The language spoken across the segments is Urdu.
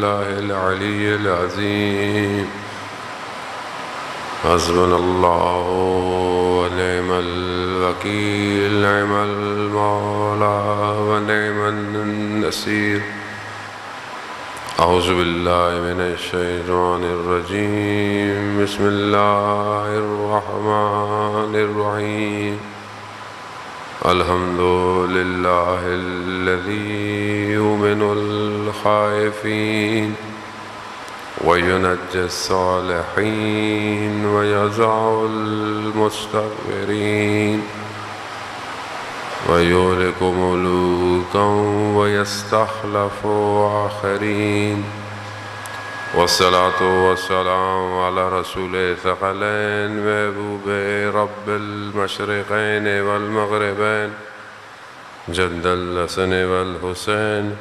بالله العلي العظيم حسبنا الله ونعم الوكيل نعم المولى ونعم النصير أعوذ بالله من الشيطان الرجيم بسم الله الرحمن الرحيم الحمد لله الذي يؤمن الخائفين وينجي الصالحين ويزع المستكبرين ويهلك ملوكا ويستخلف آخرين والصلاة والسلام على رسول ثقلين محبوب رب المشرقين والمغربين جد الحسن والحسين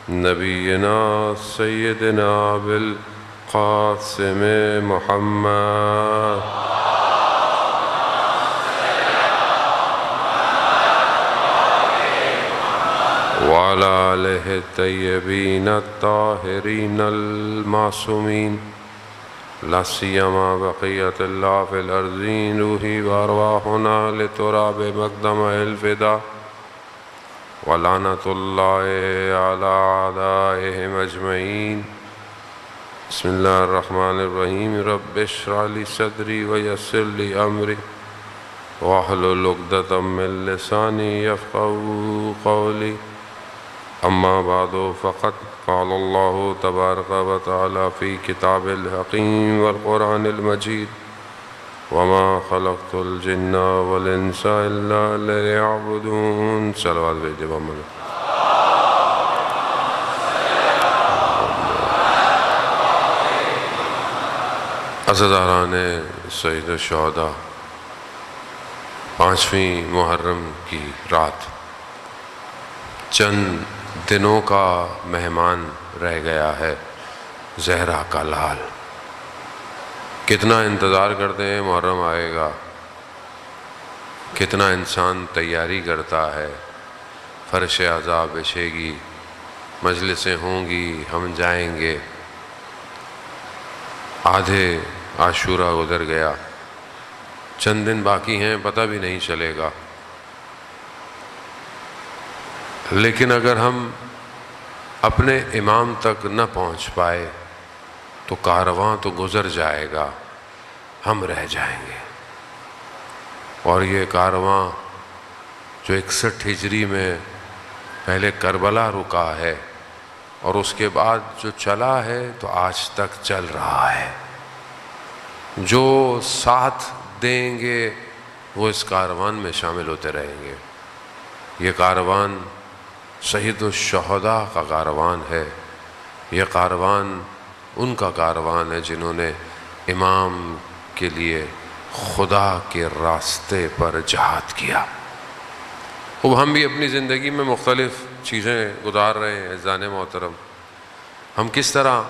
نبينا سيدنا بالقاسم محمد وعلى آله الطيبين الطاهرين المعصومين لا سيما بقية الله في الأرضين روحي وأرواحنا لتراب مقدم الفداء ولعنة الله على أعدائهم أجمعين بسم الله الرحمن الرحيم رب اشرح لي صدري ويسر لي أمري واحلل عقدة من لساني يفقهوا قولي أما بعد فقد قال الله تبارك وتعالى في كتاب الحكيم والقرآن المجيد وما خلقت الجن والإنس إلا ليعبدون صلوات بھیجے محمد عزاداران سید الشہداء پانچویں محرم کی رات چند دنوں کا مہمان رہ گیا ہے زہرا کا لال کتنا انتظار کرتے ہیں محرم آئے گا کتنا انسان تیاری کرتا ہے فرش عزا بچھے گی مجلسیں ہوں گی ہم جائیں گے آدھے عاشورہ گزر گیا چند دن باقی ہیں پتہ بھی نہیں چلے گا لیکن اگر ہم اپنے امام تک نہ پہنچ پائے تو کارواں تو گزر جائے گا ہم رہ جائیں گے اور یہ کارواں جو 61 ہجری میں پہلے کربلا رکا ہے اور اس کے بعد جو چلا ہے تو آج تک چل رہا ہے جو ساتھ دیں گے وہ اس کاروان میں شامل ہوتے رہیں گے یہ کاروان سید الشہداء کا کاروان ہے یہ کاروان ان کا کاروان ہے جنہوں نے امام کے لیے خدا کے راستے پر جہاد کیا اب ہم بھی اپنی زندگی میں مختلف چیزیں گزار رہے ہیں عزیزان محترم ہم کس طرح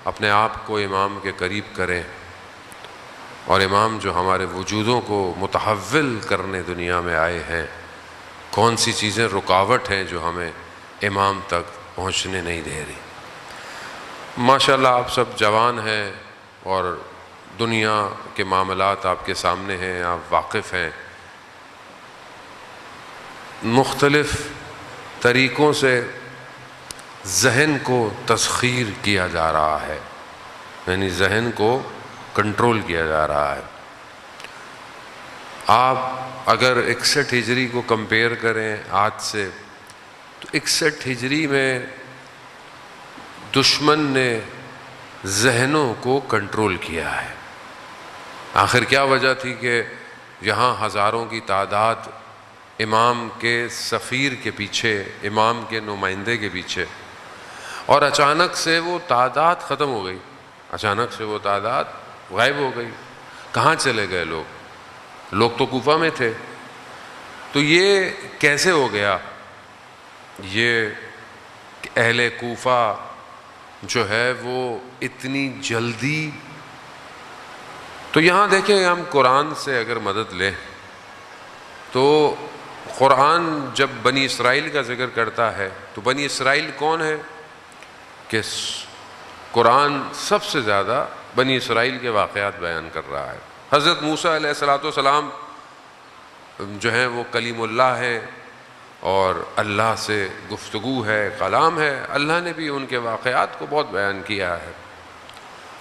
اپنے آپ کو امام کے قریب کریں اور امام جو ہمارے وجودوں کو متحول کرنے دنیا میں آئے ہیں کون سی چیزیں رکاوٹ ہیں جو ہمیں امام تک پہنچنے نہیں دے رہی ماشاءاللہ آپ سب جوان ہیں اور دنیا کے معاملات آپ کے سامنے ہیں آپ واقف ہیں مختلف طریقوں سے ذہن کو تسخیر کیا جا رہا ہے یعنی ذہن کو کنٹرول کیا جا رہا ہے آپ اگر 61 ہجری کو کمپیئر کریں آج سے تو 61 ہجری میں دشمن نے ذہنوں کو کنٹرول کیا ہے آخر کیا وجہ تھی کہ یہاں ہزاروں کی تعداد امام کے سفیر کے پیچھے امام کے نمائندے کے پیچھے اور اچانک سے وہ تعداد ختم ہو گئی اچانک سے وہ تعداد غائب ہو گئی کہاں چلے گئے لوگ تو کوفہ میں تھے تو یہ کیسے ہو گیا یہ اہل کوفہ جو ہے وہ اتنی جلدی تو یہاں دیکھیں ہم قرآن سے اگر مدد لیں تو قرآن جب بنی اسرائیل کا ذکر کرتا ہے تو بنی اسرائیل کون ہے کہ قرآن سب سے زیادہ بنی اسرائیل کے واقعات بیان کر رہا ہے۔ حضرت موسیٰ علیہ السلام جو ہیں وہ کلیم اللہ ہیں اور اللہ سے گفتگو ہے، کلام ہے۔ اللہ نے بھی ان کے واقعات کو بہت بیان کیا ہے،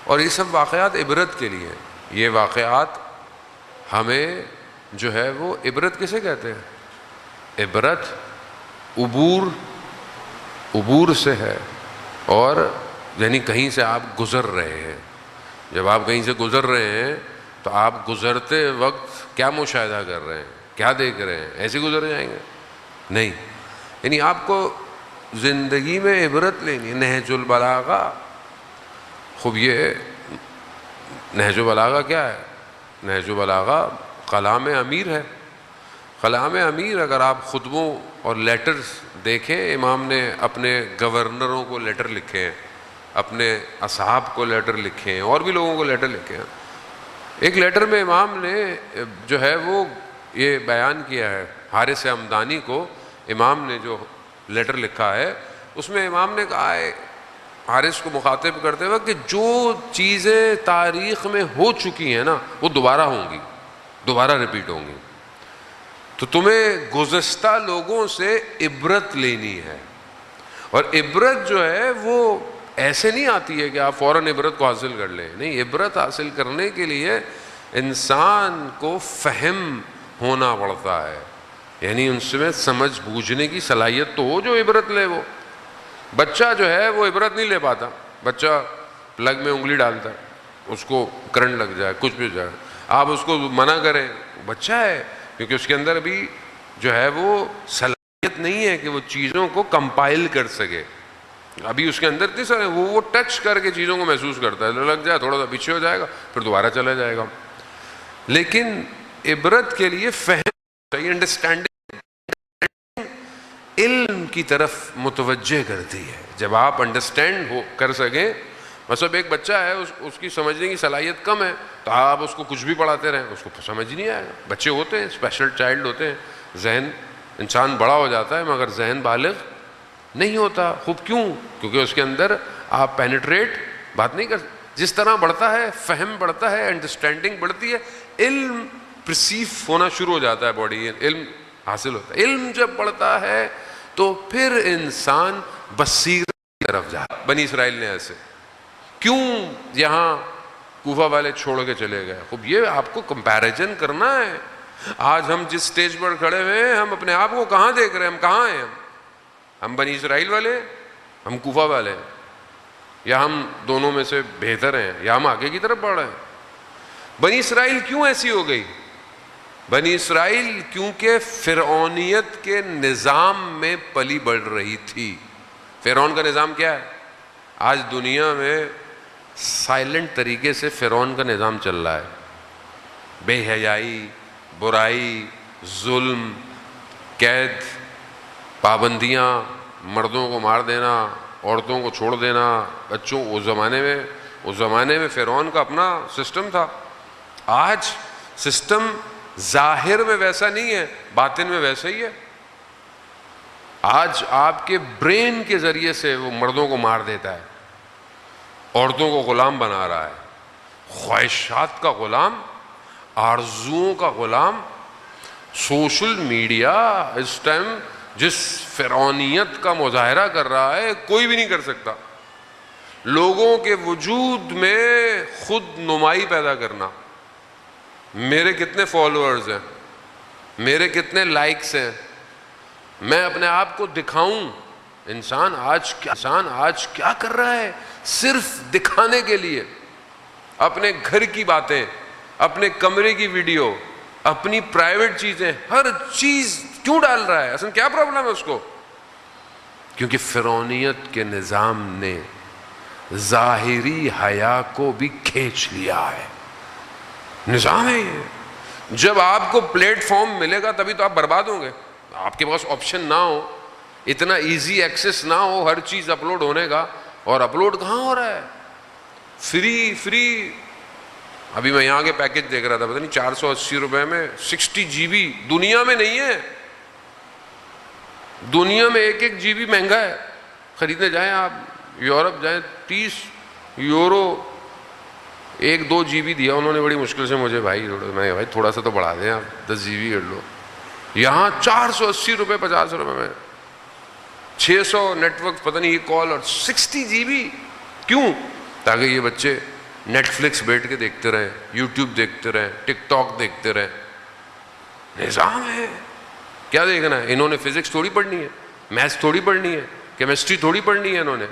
اور یہ سب واقعات عبرت کے لیے ہیں۔ یہ واقعات ہمیں جو ہے وہ عبرت کسے کہتے ہیں؟ عبرت عبور سے ہے، اور یعنی کہیں سے آپ گزر رہے ہیں۔ جب آپ کہیں سے گزر رہے ہیں تو آپ گزرتے وقت کیا مشاہدہ کر رہے ہیں، کیا دیکھ رہے ہیں؟ ایسے گزر جائیں گے؟ نہیں، یعنی آپ کو زندگی میں عبرت لینی ہے۔ نہج البلاغہ، خوب یہ نہج البلاغہ کیا ہے؟ نہج البلاغہ کلام امیر ہے۔ کلام امیر، اگر آپ خطبوں اور لیٹرز دیکھیں، امام نے اپنے گورنروں کو لیٹر لکھے ہیں، اپنے اصحاب کو لیٹر لکھے ہیں، اور بھی لوگوں کو لیٹر لکھے ہیں۔ ایک لیٹر میں امام نے جو ہے وہ یہ بیان کیا ہے، حارث ہمدانی کو امام نے جو لیٹر لکھا ہے، اس میں امام نے کہا ہے حارث کو مخاطب کرتے ہوئے کہ جو چیزیں تاریخ میں ہو چکی ہیں نا وہ دوبارہ ہوں گی، دوبارہ ریپیٹ ہوں گی، تو تمہیں گزشتہ لوگوں سے عبرت لینی ہے۔ اور عبرت جو ہے وہ ایسے نہیں آتی ہے کہ آپ فوراً عبرت کو حاصل کر لیں، نہیں، عبرت حاصل کرنے کے لیے انسان کو فہم ہونا پڑتا ہے، یعنی ان سے سمجھ بوجھنے کی صلاحیت تو ہو جو عبرت لے۔ وہ بچہ جو ہے وہ عبرت نہیں لے پاتا، بچہ پلگ میں انگلی ڈالتا ہے، اس کو کرنٹ لگ جائے، کچھ بھی جائے، آپ اس کو منع کریں، بچہ ہے، کیونکہ اس کے اندر ابھی جو ہے وہ صلاحیت نہیں ہے کہ وہ چیزوں کو کمپائل کر سکے، ابھی اس کے اندر اتنی سارے وہ ٹچ کر کے چیزوں کو محسوس کرتا ہے، لگ جائے تھوڑا سا پیچھے ہو جائے گا، پھر دوبارہ چلا جائے گا۔ لیکن عبرت کے لیے فہم چاہیے، انڈرسٹینڈنگ علم کی طرف متوجہ کرتی ہے۔ جب آپ انڈرسٹینڈ کر سکیں، مثلا ایک بچہ ہے، اس کی سمجھنے کی صلاحیت کم ہے، تو آپ اس کو کچھ بھی پڑھاتے رہیں، اس کو سمجھ نہیں آئے گا۔ بچے ہوتے ہیں، اسپیشل چائلڈ ہوتے ہیں، ذہن انسان بڑا ہو جاتا ہے مگر ذہن بالغ نہیں ہوتا۔ خوب کیوں؟ کیونکہ اس کے اندر آپ پینیٹریٹ بات نہیں کر سکتے۔ جس طرح بڑھتا ہے، فہم بڑھتا ہے، انڈرسٹینڈنگ بڑھتی ہے، علم پرسیو ہونا شروع ہو جاتا ہے، باڈی علم حاصل ہوتا ہے۔ علم جب بڑھتا ہے تو پھر انسان بصیرت کی طرف جاتا ہے۔ بنی اسرائیل نے ایسے کیوں یہاں کوفہ والے چھوڑ کے چلے گئے؟ خوب یہ آپ کو کمپیریزن کرنا ہے۔ آج ہم جس سٹیج پر کھڑے ہوئے ہیں، ہم اپنے آپ کو کہاں دیکھ رہے ہیں؟ ہم کہاں ہیں؟ ہم بنی اسرائیل والے، ہم کوفہ والے، یا ہم دونوں میں سے بہتر ہیں، یا ہم آگے کی طرف بڑھ رہے ہیں؟ بنی اسرائیل کیوں ایسی ہو گئی؟ بنی اسرائیل کیونکہ فرعونیت کے نظام میں پلی بڑھ رہی تھی۔ فرعون کا نظام کیا ہے؟ آج دنیا میں سائلنٹ طریقے سے فرعون کا نظام چل رہا ہے۔ بے حیائی، برائی، ظلم، قید، پابندیاں، مردوں کو مار دینا، عورتوں کو چھوڑ دینا، بچوں۔ اس زمانے میں فرعون کا اپنا سسٹم تھا۔ آج سسٹم ظاہر میں ویسا نہیں ہے، باطن میں ویسا ہی ہے۔ آج آپ کے برین کے ذریعے سے وہ مردوں کو مار دیتا ہے، عورتوں کو غلام بنا رہا ہے، خواہشات کا غلام، آرزوؤں کا غلام۔ سوشل میڈیا اس ٹائم جس فرعونیت کا مظاہرہ کر رہا ہے کوئی بھی نہیں کر سکتا۔ لوگوں کے وجود میں خود نمائی پیدا کرنا، میرے کتنے فالوورز ہیں، میرے کتنے لائکس ہیں، میں اپنے آپ کو دکھاؤں۔ انسان آج کیا کر رہا ہے؟ صرف دکھانے کے لیے اپنے گھر کی باتیں، اپنے کمرے کی ویڈیو، اپنی پرائیویٹ چیزیں، ہر چیز کیوں ڈال رہا ہے؟ اصل کیا پرابلم ہے اس کو؟ کیونکہ فرعونیت کے نظام نے ظاہری حیا کو بھی کھینچ لیا ہے۔ نظام ہے یہ۔ جب آپ کو پلیٹ فارم ملے گا تبھی تو آپ برباد ہوں گے۔ آپ کے پاس آپشن نہ ہو، اتنا ایزی ایکسیس نہ ہو ہر چیز اپلوڈ ہونے کا، اور اپلوڈ کہاں ہو رہا ہے؟ فری۔ ابھی میں یہاں کے پیکج دیکھ رہا تھا، پتہ نہیں 480 روپے میں 60 GB، دنیا میں نہیں ہے۔ دنیا میں ایک GB مہنگا ہے، خریدنے جائیں آپ، یورپ جائیں 30 یورو 1-2 GB دیا انہوں نے بڑی مشکل سے مجھے، بھائی میں تھوڑا سا تو بڑھا دیں آپ، 10 GB کر لو. یہاں 480 روپے 50 روپے میں 600 نیٹ ورک پتہ نہیں یہ کال اور 60 GB. کیوں؟ تاکہ یہ بچے نیٹ فلکس بیٹھ کے دیکھتے رہیں، یوٹیوب دیکھتے رہیں، ٹک ٹاک دیکھتے رہیں. نظام ہے. کیا دیکھنا ہے انہوں نے؟ فزکس تھوڑی پڑھنی ہے، میتھس تھوڑی پڑھنی ہے، کیمسٹری تھوڑی پڑھنی ہے انہوں نے.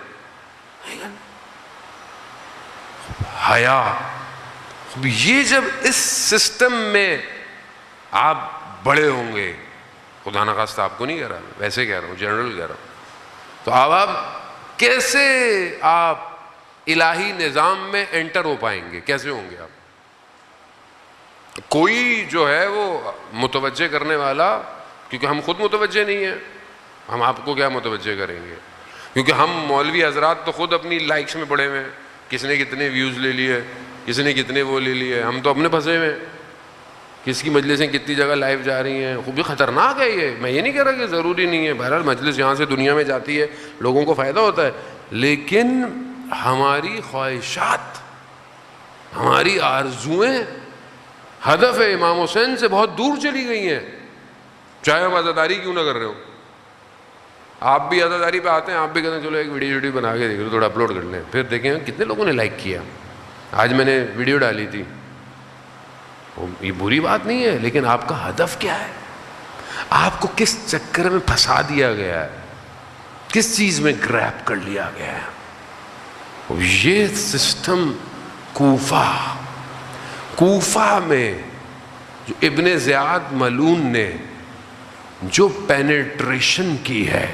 حیا. یہ جب اس سسٹم میں آپ بڑے ہوں گے، خدا نخواستہ آپ کو نہیں کہہ رہا، ویسے کہہ رہا ہوں، جنرل کہہ رہا ہوں، تو اب آپ کیسے آپ الہی نظام میں انٹر ہو پائیں گے؟ کیسے ہوں گے آپ؟ کوئی جو ہے وہ متوجہ کرنے والا، کیونکہ ہم خود متوجہ نہیں ہیں، ہم آپ کو کیا متوجہ کریں گے؟ کیونکہ ہم مولوی حضرات تو خود اپنی لائکس میں پڑے ہوئے ہیں، کس نے کتنے ویوز لے لیے، کس نے کتنے وہ لے لیے، ہم تو اپنے پھنسے ہوئے ہیں. کس کی مجلسیں کتنی جگہ لائیو جا رہی ہیں، خوب بھی خطرناک ہے یہ. میں یہ نہیں کہہ رہا کہ ضروری نہیں ہے، بہرحال مجلس یہاں سے دنیا میں جاتی ہے، لوگوں کو فائدہ ہوتا ہے، لیکن ہماری خواہشات، ہماری آرزوئیں ہدف امام حسین سے بہت دور چلی گئی ہیں. چاہے ہم عزاداری کیوں نہ کر رہے ہو. آپ بھی عزاداری پہ آتے ہیں، آپ بھی کہتے ہیں چلو ایک ویڈیو بنا کے دیکھ لو، تھوڑا اپلوڈ کر لیں، پھر دیکھیں کتنے لوگوں نے لائک کیا. آج میں نے ویڈیو ڈالی تھی، یہ بری بات نہیں ہے، لیکن آپ کا ہدف کیا ہے؟ آپ کو کس چکر میں پھنسا دیا گیا ہے؟ کس چیز میں گریب کر لیا گیا ہے؟ یہ سسٹم کوفہ میں جو ابن زیاد ملعون نے جو پینیٹریشن کی ہے،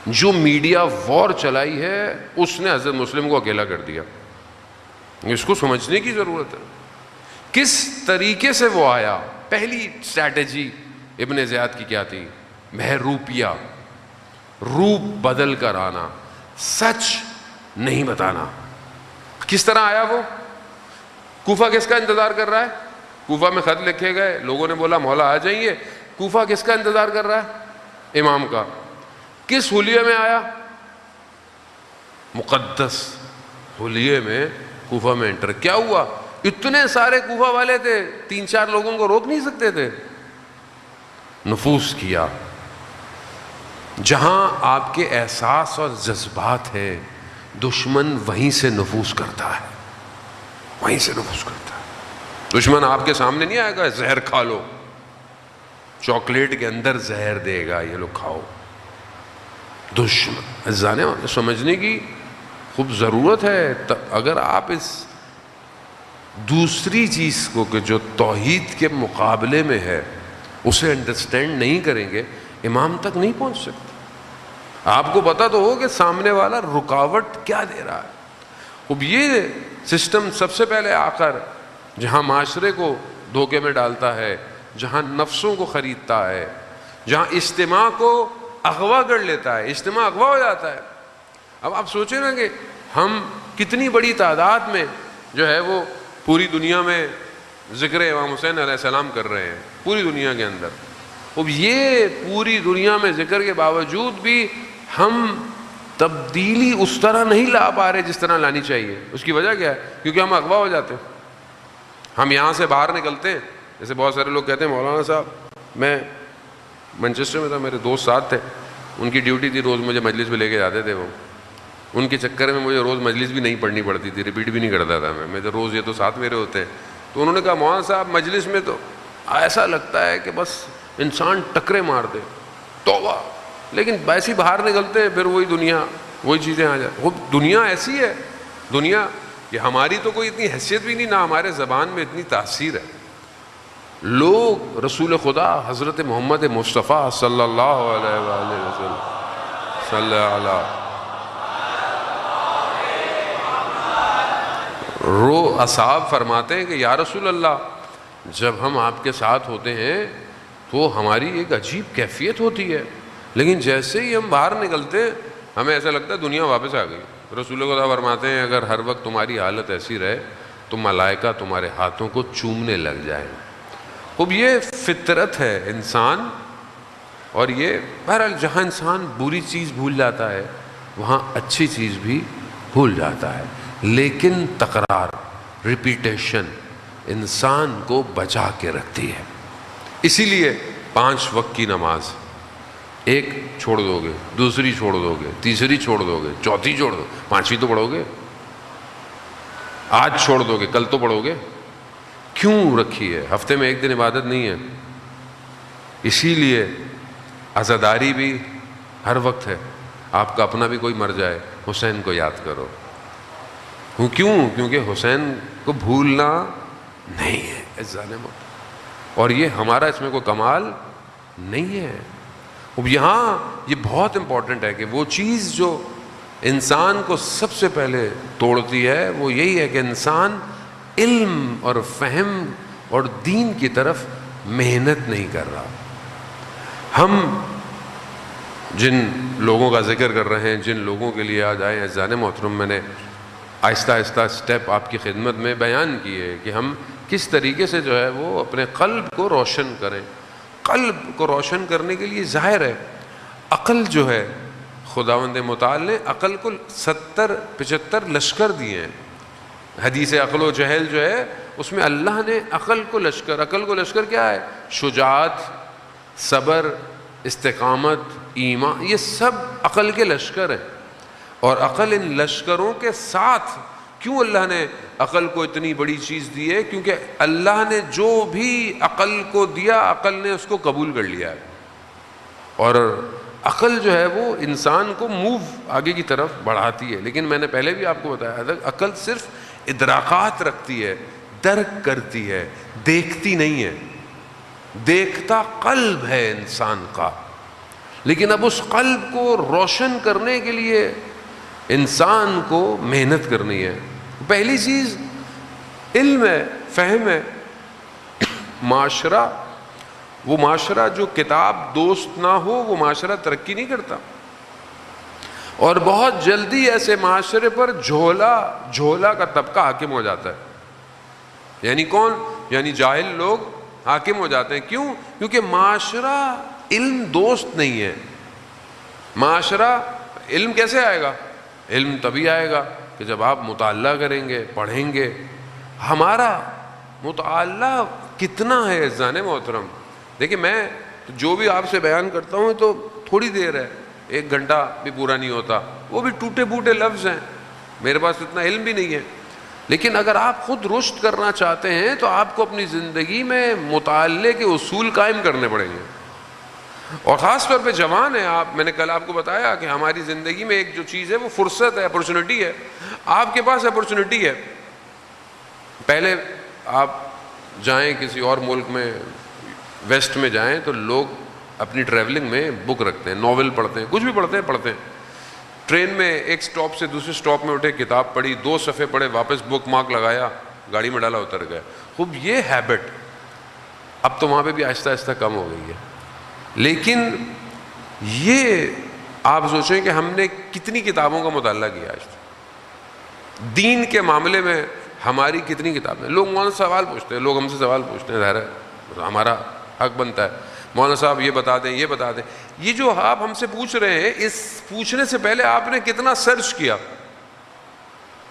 جو میڈیا وار چلائی ہے، اس نے حضرت مسلم کو اکیلا کر دیا. اس کو سمجھنے کی ضرورت ہے کس طریقے سے وہ آیا. پہلی اسٹریٹجی ابن زیاد کی کیا تھی؟ بہروپیہ، روپ بدل کر آنا، سچ نہیں بتانا. کس طرح آیا وہ؟ کوفہ کس کا انتظار کر رہا ہے؟ کوفہ میں خط لکھے گئے، لوگوں نے بولا مولا آ جائیے. کوفہ کس کا انتظار کر رہا ہے؟ امام کا. کس حلیے میں آیا؟ مقدس حلیے میں کوفہ میں انٹر. کیا ہوا؟ اتنے سارے کوفہ والے تھے، 3-4 لوگوں کو روک نہیں سکتے تھے. نفوذ کیا. جہاں آپ کے احساس اور جذبات ہیں، دشمن وہیں سے نفوذ کرتا ہے، وہیں سے نفوذ کرتا ہے. دشمن آپ کے سامنے نہیں آئے گا زہر کھا لو، چاکلیٹ کے اندر زہر دے گا یہ لو کھاؤ. دشمن جانے سمجھنے کی خوب ضرورت ہے. اگر آپ اس دوسری چیز کو کہ جو توحید کے مقابلے میں ہے اسے انڈرسٹینڈ نہیں کریں گے، امام تک نہیں پہنچ سکتے. آپ کو پتا تو ہو کہ سامنے والا رکاوٹ کیا دے رہا ہے. اب یہ سسٹم سب سے پہلے آ کر جہاں معاشرے کو دھوکے میں ڈالتا ہے، جہاں نفسوں کو خریدتا ہے، جہاں اجتماع کو اغوا کر لیتا ہے، اجتماع اغوا ہو جاتا ہے. اب آپ سوچیں نا کہ ہم کتنی بڑی تعداد میں جو ہے وہ پوری دنیا میں ذکر امام حسین علیہ السلام کر رہے ہیں، پوری دنیا کے اندر. اب یہ پوری دنیا میں ذکر کے باوجود بھی ہم تبدیلی اس طرح نہیں لا پا رہے جس طرح لانی چاہیے. اس کی وجہ کیا ہے؟ کیونکہ ہم اغوا ہو جاتے ہیں. ہم یہاں سے باہر نکلتے ہیں، جیسے بہت سارے لوگ کہتے ہیں مولانا صاحب میں مانچسٹر میں تھا، میرے دوست ساتھ تھے، ان کی ڈیوٹی تھی روز مجھے مجلس میں لے کے جاتے تھے. وہ ان کے چکر میں مجھے روز مجلس بھی نہیں پڑھنی پڑتی تھی، ریپیٹ بھی نہیں کرتا تھا میں تو روز، یہ تو ساتھ میرے ہوتے ہیں. تو انہوں نے کہا مولانا صاحب مجلس میں تو ایسا لگتا ہے کہ بس انسان ٹکرے مار دے، توبہ، لیکن ویسے ہی باہر نکلتے ہیں پھر وہی دنیا، وہی چیزیں آ جائیں. وہ دنیا ایسی ہے، دنیا یہ ہماری تو کوئی اتنی حیثیت بھی نہیں، نہ ہمارے زبان میں اتنی تاثیر ہے. لوگ رسول خدا حضرت محمد مصطفیٰ صلی اللہ علیہ وآلہ وسلم صلی اللہ اصحاب فرماتے ہیں کہ یا رسول اللہ جب ہم آپ کے ساتھ ہوتے ہیں تو ہماری ایک عجیب کیفیت ہوتی ہے، لیکن جیسے ہی ہم باہر نکلتے ہیں ہمیں ایسا لگتا ہے دنیا واپس آ گئی. رسول خدا فرماتے ہیں اگر ہر وقت تمہاری حالت ایسی رہے تو ملائکہ تمہارے ہاتھوں کو چومنے لگ جائیں. اب یہ فطرت ہے انسان، اور یہ بہرحال جہاں انسان بری چیز بھول جاتا ہے وہاں اچھی چیز بھی بھول جاتا ہے. لیکن تکرار، ریپیٹیشن انسان کو بچا کے رکھتی ہے. اسی لیے 5 وقت کی نماز ایک چھوڑ دو گے، دوسری چھوڑ دو گے، تیسری چھوڑ دو گے، چوتھی چھوڑ دو، 5ویں تو پڑھو گے. آج چھوڑ دو گے، کل تو پڑھو گے. کیوں رکھی ہے؟ ہفتے میں 1 دن عبادت نہیں ہے. اسی لیے عزاداری بھی ہر وقت ہے. آپ کا اپنا بھی کوئی مر جائے، حسین کو یاد کرو. کیوں؟ کیونکہ حسین کو بھولنا نہیں ہے عزیزان محترم. اور یہ ہمارا اس میں کوئی کمال نہیں ہے. اب یہاں یہ بہت امپورٹنٹ ہے کہ وہ چیز جو انسان کو سب سے پہلے توڑتی ہے وہ یہی ہے کہ انسان علم اور فہم اور دین کی طرف محنت نہیں کر رہا. ہم جن لوگوں کا ذکر کر رہے ہیں، جن لوگوں کے لیے آج آئے عزیزان محترم، میں نے آہستہ آہستہ سٹیپ آپ کی خدمت میں بیان کیے کہ ہم کس طریقے سے جو ہے وہ اپنے قلب کو روشن کریں. قلب کو روشن کرنے کے لیے ظاہر ہے عقل جو ہے، خداوند متعال نے عقل کو 75 لشکر دیے ہیں. حدیث عقل و جہل جو ہے اس میں اللہ نے عقل کو لشکر کیا ہے؟ شجاعت، صبر، استقامت، ایمان، یہ سب عقل کے لشکر ہیں. اور عقل ان لشکروں کے ساتھ کیوں اللہ نے عقل کو اتنی بڑی چیز دی ہے؟ کیونکہ اللہ نے جو بھی عقل کو دیا، عقل نے اس کو قبول کر لیا ہے. اور عقل جو ہے وہ انسان کو آگے کی طرف بڑھاتی ہے. لیکن میں نے پہلے بھی آپ کو بتایا تھا عقل صرف ادراکات رکھتی ہے، درک کرتی ہے، دیکھتی نہیں ہے. دیکھتا قلب ہے انسان کا. لیکن اب اس قلب کو روشن کرنے کے لیے انسان کو محنت کرنی ہے. پہلی چیز علم ہے، فہم ہے. معاشرہ، وہ معاشرہ جو کتاب دوست نہ ہو وہ معاشرہ ترقی نہیں کرتا. اور بہت جلدی ایسے معاشرے پر جھولا کا طبقہ حاکم ہو جاتا ہے. یعنی کون؟ یعنی جاہل لوگ حاکم ہو جاتے ہیں. کیوں؟ کیونکہ معاشرہ علم دوست نہیں ہے. معاشرہ علم کیسے آئے گا؟ علم تبھی آئے گا کہ جب آپ مطالعہ کریں گے، پڑھیں گے. ہمارا مطالعہ کتنا ہے عزیزان محترم؟ دیکھیں میں جو بھی آپ سے بیان کرتا ہوں تو تھوڑی دیر ہے، 1 گھنٹہ بھی پورا نہیں ہوتا. وہ بھی ٹوٹے پھوٹے لفظ ہیں، میرے پاس اتنا علم بھی نہیں ہے. لیکن اگر آپ خود رشد کرنا چاہتے ہیں تو آپ کو اپنی زندگی میں مطالعے کے اصول قائم کرنے پڑیں گے. اور خاص طور پہ جوان ہیں آپ. میں نے کل آپ کو بتایا کہ ہماری زندگی میں ایک جو چیز ہے وہ فرصت ہے، اپرچونٹی ہے. آپ کے پاس اپرچونٹی ہے. پہلے آپ جائیں کسی اور ملک میں، ویسٹ میں جائیں تو لوگ اپنی ٹریولنگ میں بک رکھتے ہیں، ناول پڑھتے ہیں، کچھ بھی پڑھتے ہیں. ٹرین میں ایک سٹاپ سے دوسرے سٹاپ میں اٹھے، کتاب پڑھی، 2 صفحے پڑھے، واپس بک مارک لگایا، گاڑی میں ڈالا، اتر گئے. خوب یہ ہیبٹ اب تو وہاں پہ بھی آہستہ آہستہ کم ہو گئی ہے. لیکن یہ آپ سوچیں کہ ہم نے کتنی کتابوں کا مطالعہ کیا آج تک. دین کے معاملے میں ہماری کتنی کتابیں. لوگ مولانا سوال پوچھتے ہیں، لوگ ہم سے سوال پوچھتے ہیں، ظاہر ہے ہمارا حق بنتا ہے مولانا صاحب یہ بتا دیں، یہ بتا دیں. یہ جو آپ ہم سے پوچھ رہے ہیں، اس پوچھنے سے پہلے آپ نے کتنا سرچ کیا،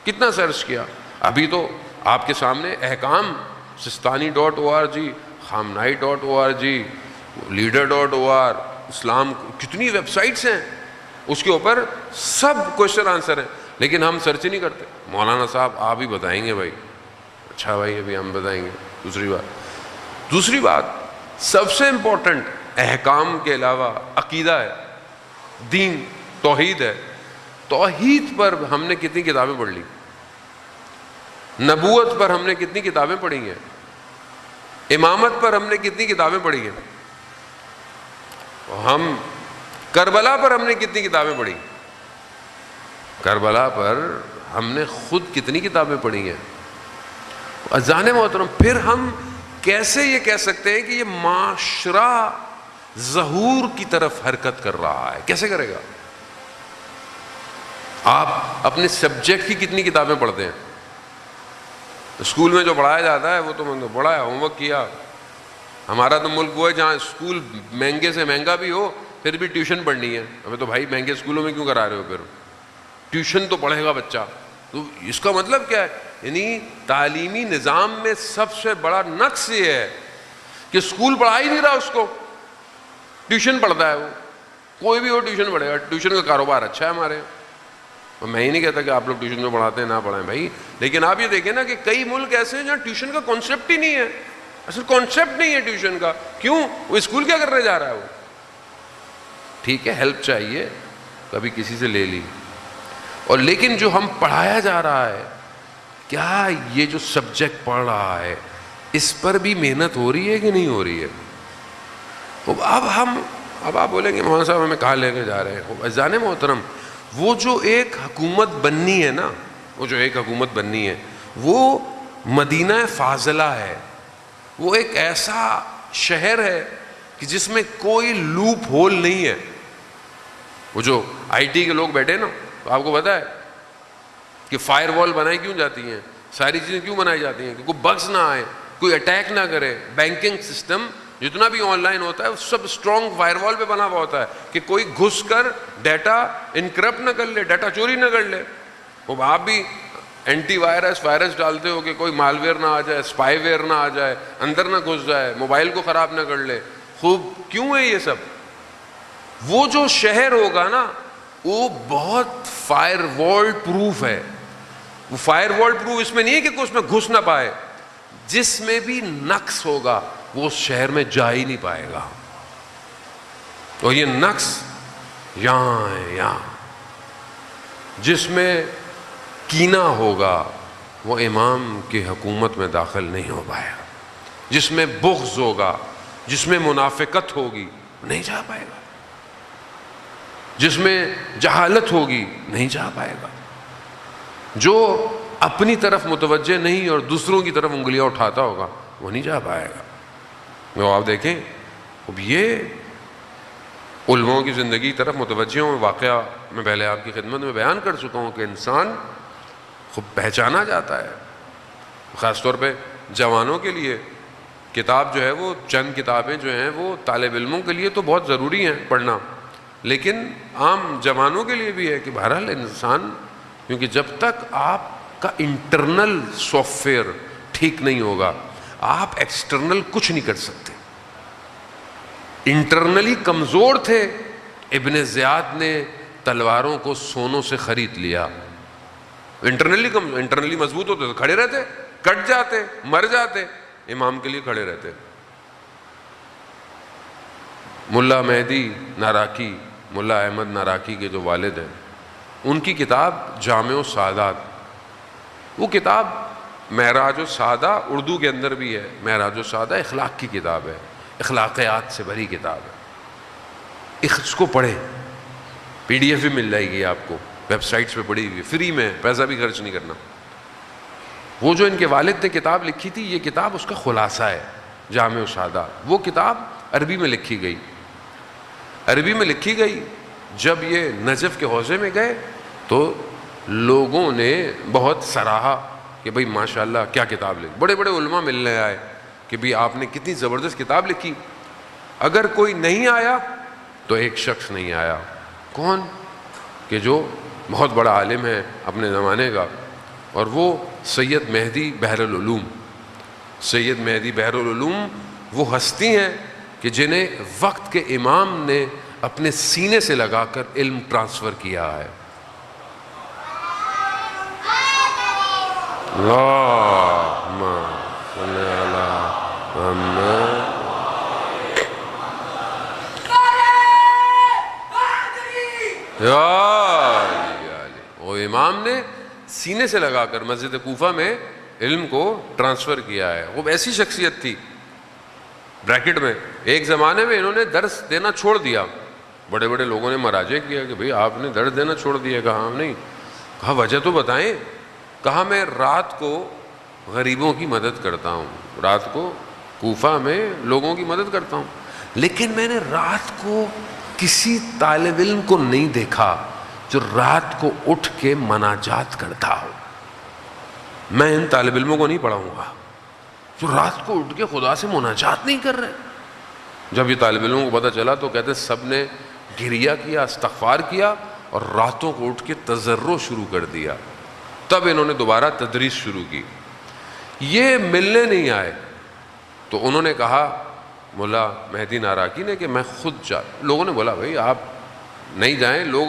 کتنا سرچ کیا؟ ابھی تو آپ کے سامنے احکام sistani.org، khamenei.org، leader.org، اسلام، کتنی ویب سائٹس ہیں، اس کے اوپر سب کوشچن آنسر ہیں. لیکن ہم سرچ نہیں کرتے. مولانا صاحب آپ ہی بتائیں گے بھائی. اچھا بھائی ابھی ہم بتائیں گے. دوسری بات سب سے امپورٹنٹ احکام کے علاوہ عقیدہ ہے، دین، توحید ہے. توحید پر ہم نے کتنی کتابیں پڑھ لی؟ نبوت پر ہم نے کتنی کتابیں پڑھی ہیں؟ امامت پر ہم نے کتنی کتابیں پڑھی ہیں؟ ہم کربلا پر ہم نے کتنی کتابیں پڑھی؟ کربلا پر ہم نے خود کتنی کتابیں پڑھی ہیں؟ اذان محترم، پھر ہم کیسے یہ کہہ سکتے ہیں کہ یہ معاشرہ ظہور کی طرف حرکت کر رہا ہے؟ کیسے کرے گا؟ آپ اپنے سبجیکٹ کی کتنی کتابیں پڑھتے ہیں؟ اسکول میں جو پڑھایا جاتا ہے وہ تو میں نے پڑھایا، ہوم ورک کیا. ہمارا تو ملک وہ ہے جہاں اسکول مہنگے سے مہنگا بھی ہو پھر بھی ٹیوشن پڑھنی ہے. ہمیں تو بھائی مہنگے اسکولوں میں کیوں کرا رہے ہو؟ پھر ٹیوشن تو پڑھے گا بچہ. تو اس کا مطلب کیا ہے؟ یعنی تعلیمی نظام میں سب سے بڑا نقص یہ ہے کہ اسکول پڑھا ہی نہیں رہا اس کو، ٹیوشن پڑھتا ہے وہ. کوئی بھی وہ ٹیوشن پڑھے گا. ٹیوشن کا کاروبار اچھا ہے ہمارے یہاں. میں ہی نہیں کہتا کہ آپ لوگ ٹیوشن میں پڑھاتے ہیں نہ پڑھائیں بھائی، لیکن آپ یہ دیکھیں نا کہ کئی ملک ایسے ہیں جہاں ٹیوشن کا کانسیپٹ ہی نہیں ہے. اصل کانسیپٹ نہیں ہے ٹیوشن کا. کیوں؟ وہ اسکول کیا کرنے جا رہا ہے وہ؟ ٹھیک ہے ہیلپ چاہیے، کبھی کسی سے لے لی، اور لیکن جو ہم پڑھایا جا رہا ہے، کیا یہ جو سبجیکٹ پڑھ رہا ہے اس پر بھی محنت ہو رہی ہے کہ نہیں ہو رہی ہے؟ اب آپ بولیں گے مولانا صاحب ہمیں کہاں لے کے جا رہے ہیں؟ عزیزان محترم، وہ جو ایک حکومت بننی ہے نا، وہ جو ایک حکومت بننی ہے وہ مدینہ فاضلہ ہے. وہ ایک ایسا شہر ہے کہ جس میں کوئی لوپ ہول نہیں ہے. وہ جو آئی ٹی کے لوگ بیٹھے نا، تو آپ کو پتا ہے کہ فائر وال بنائی کیوں جاتی ہیں، ساری چیزیں کیوں بنائی جاتی ہیں کہ کوئی بگز نہ آئے، کوئی اٹیک نہ کرے. بینکنگ سسٹم جتنا بھی آن لائن ہوتا ہے سب اسٹرانگ فائر وال پہ بنا ہوا ہوتا ہے کہ کوئی گھس کر ڈیٹا انکرپٹ نہ کر لے، ڈیٹا چوری نہ کر لے. وہ آپ بھی اینٹی وائرس ڈالتے ہو کہ کوئی مالویئر نہ آ جائے، اسپائی ویئر نہ آ جائے، اندر نہ گھس جائے، موبائل کو خراب نہ کر لے. خوب کیوں ہے یہ سب؟ وہ جو شہر ہوگا نا وہ بہت فائر وال پروف ہے. وہ فائر وال پروف اس میں نہیں ہے کہ کوئی اس میں گھس نہ پائے، جس میں بھی نقص ہوگا وہ اس شہر میں جا ہی نہیں پائے گا. اور یہ نقص یہاں ہے، یہاں جس میں کینہ ہوگا وہ امام کی حکومت میں داخل نہیں ہو پائے گا. جس میں بغض ہوگا، جس میں منافقت ہوگی نہیں جا پائے گا. جس میں جہالت ہوگی نہیں جا پائے گا. جو اپنی طرف متوجہ نہیں اور دوسروں کی طرف انگلیاں اٹھاتا ہوگا وہ نہیں جا پائے گا. وہ آپ دیکھیں اب یہ علماء کی زندگی طرف متوجہ ہوں. واقعہ میں پہلے آپ کی خدمت میں بیان کر چکا ہوں کہ انسان خوب پہچانا جاتا ہے. خاص طور پہ جوانوں کے لیے کتاب جو ہے وہ چند کتابیں جو ہیں وہ طالب علموں کے لیے تو بہت ضروری ہیں پڑھنا، لیکن عام جوانوں کے لیے بھی ہے کہ بہرحال انسان، کیونکہ جب تک آپ کا انٹرنل سافٹ ویئر ٹھیک نہیں ہوگا آپ ایکسٹرنل کچھ نہیں کر سکتے. انٹرنلی کمزور تھے، ابن زیاد نے تلواروں کو سونوں سے خرید لیا. انٹرنلی مضبوط ہوتے تو کھڑے رہتے، کٹ جاتے، مر جاتے، امام کے لیے کھڑے رہتے. ملا مہدی ناراکی، ملا احمد ناراکی کے جو والد ہیں، ان کی کتاب جامع السعادات، وہ کتاب معراج السعادہ اردو کے اندر بھی ہے. معراج السعادہ اخلاق کی کتاب ہے، اخلاقیات سے بھری کتاب ہے. اس کو پڑھیں، پی ڈی ایف بھی مل جائے گی آپ کو، ویب سائٹس پہ پڑھی ہوئی، فری میں، پیسہ بھی خرچ نہیں کرنا. وہ جو ان کے والد نے کتاب لکھی تھی، یہ کتاب اس کا خلاصہ ہے، جامع السعادات. وہ کتاب عربی میں لکھی گئی. عربی میں لکھی گئی. جب یہ نجف کے حوزے میں گئے تو لوگوں نے بہت سراہا کہ بھئی ماشاءاللہ کیا کتاب لکھی. بڑے بڑے علماء ملنے آئے کہ بھئی آپ نے کتنی زبردست کتاب لکھی. اگر کوئی نہیں آیا تو ایک شخص نہیں آیا. کون؟ کہ جو بہت بڑا عالم ہے اپنے زمانے کا، اور وہ سید مہدی بحر العلوم. سید مہدی بحر العلوم وہ ہستی ہیں کہ جنہیں وقت کے امام نے اپنے سینے سے لگا کر علم ٹرانسفر کیا ہے. اللہم صلی علی محمد. وہ امام نے سینے سے لگا کر مسجد کوفہ میں علم کو ٹرانسفر کیا ہے. وہ ایسی شخصیت تھی. بریکٹ میں ایک زمانے میں انہوں نے درس دینا چھوڑ دیا. بڑے بڑے لوگوں نے مراجع کیا کہ بھئی آپ نے درس دینا چھوڑ دیا. کہا ہم نہیں. کہا وجہ تو بتائیں. کہا میں رات کو غریبوں کی مدد کرتا ہوں، رات کو کوفہ میں لوگوں کی مدد کرتا ہوں، لیکن میں نے رات کو کسی طالب علم کو نہیں دیکھا جو رات کو اٹھ کے مناجات کرتا ہو. میں ان طالب علموں کو نہیں پڑھاؤں گا جو رات کو اٹھ کے خدا سے مناجات نہیں کر رہے. جب یہ طالب علموں کو پتہ چلا تو کہتے سب نے گریہ کیا، استغفار کیا، اور راتوں کو اٹھ کے تضرع شروع کر دیا. تب انہوں نے دوبارہ تدریس شروع کی. یہ ملنے نہیں آئے تو انہوں نے کہا ملا مہدی ناراکی نے کہ میں خود لوگوں نے بولا بھائی آپ نہیں جائیں, لوگ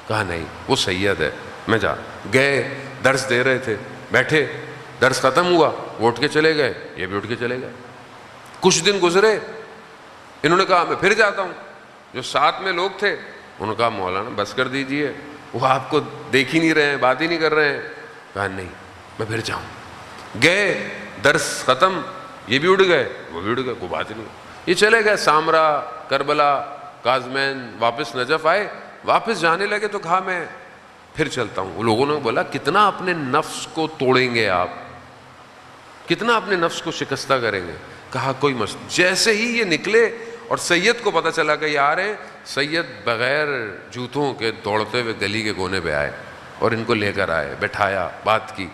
کہا نہیں وہ سید ہے میں گئے. درس دے رہے تھے, بیٹھے, درس ختم ہوا, وہ اٹھ کے چلے گئے, یہ بھی اٹھ کے چلے گئے. کچھ دن گزرے, انہوں نے کہا میں پھر جاتا ہوں. جو ساتھ میں لوگ تھے انہوں نے کہا مولانا بس کر دیجئے, وہ آپ کو دیکھ ہی نہیں رہے ہیں, بات ہی نہیں کر رہے ہیں. کہا نہیں میں پھر جاؤں. گئے, درس ختم, یہ بھی اڑ گئے, وہ بھی اڑ گئے, کوئی بات ہی نہیں. یہ چلے گئے سامرا, کربلا, کاظمین, واپس نجف آئے. واپس جانے لگے تو کہا میں پھر چلتا ہوں. وہ لوگوں نے بولا کتنا اپنے نفس کو توڑیں گے آپ, کتنا اپنے نفس کو شکستہ کریں گے. کہا کوئی مسئلہ. جیسے ہی یہ نکلے اور سید کو پتہ چلا کہ یہ آ رہے ہیں, سید بغیر جوتوں کے دوڑتے ہوئے گلی کے کونے پہ آئے اور ان کو لے کر آئے, بٹھایا, بات کی.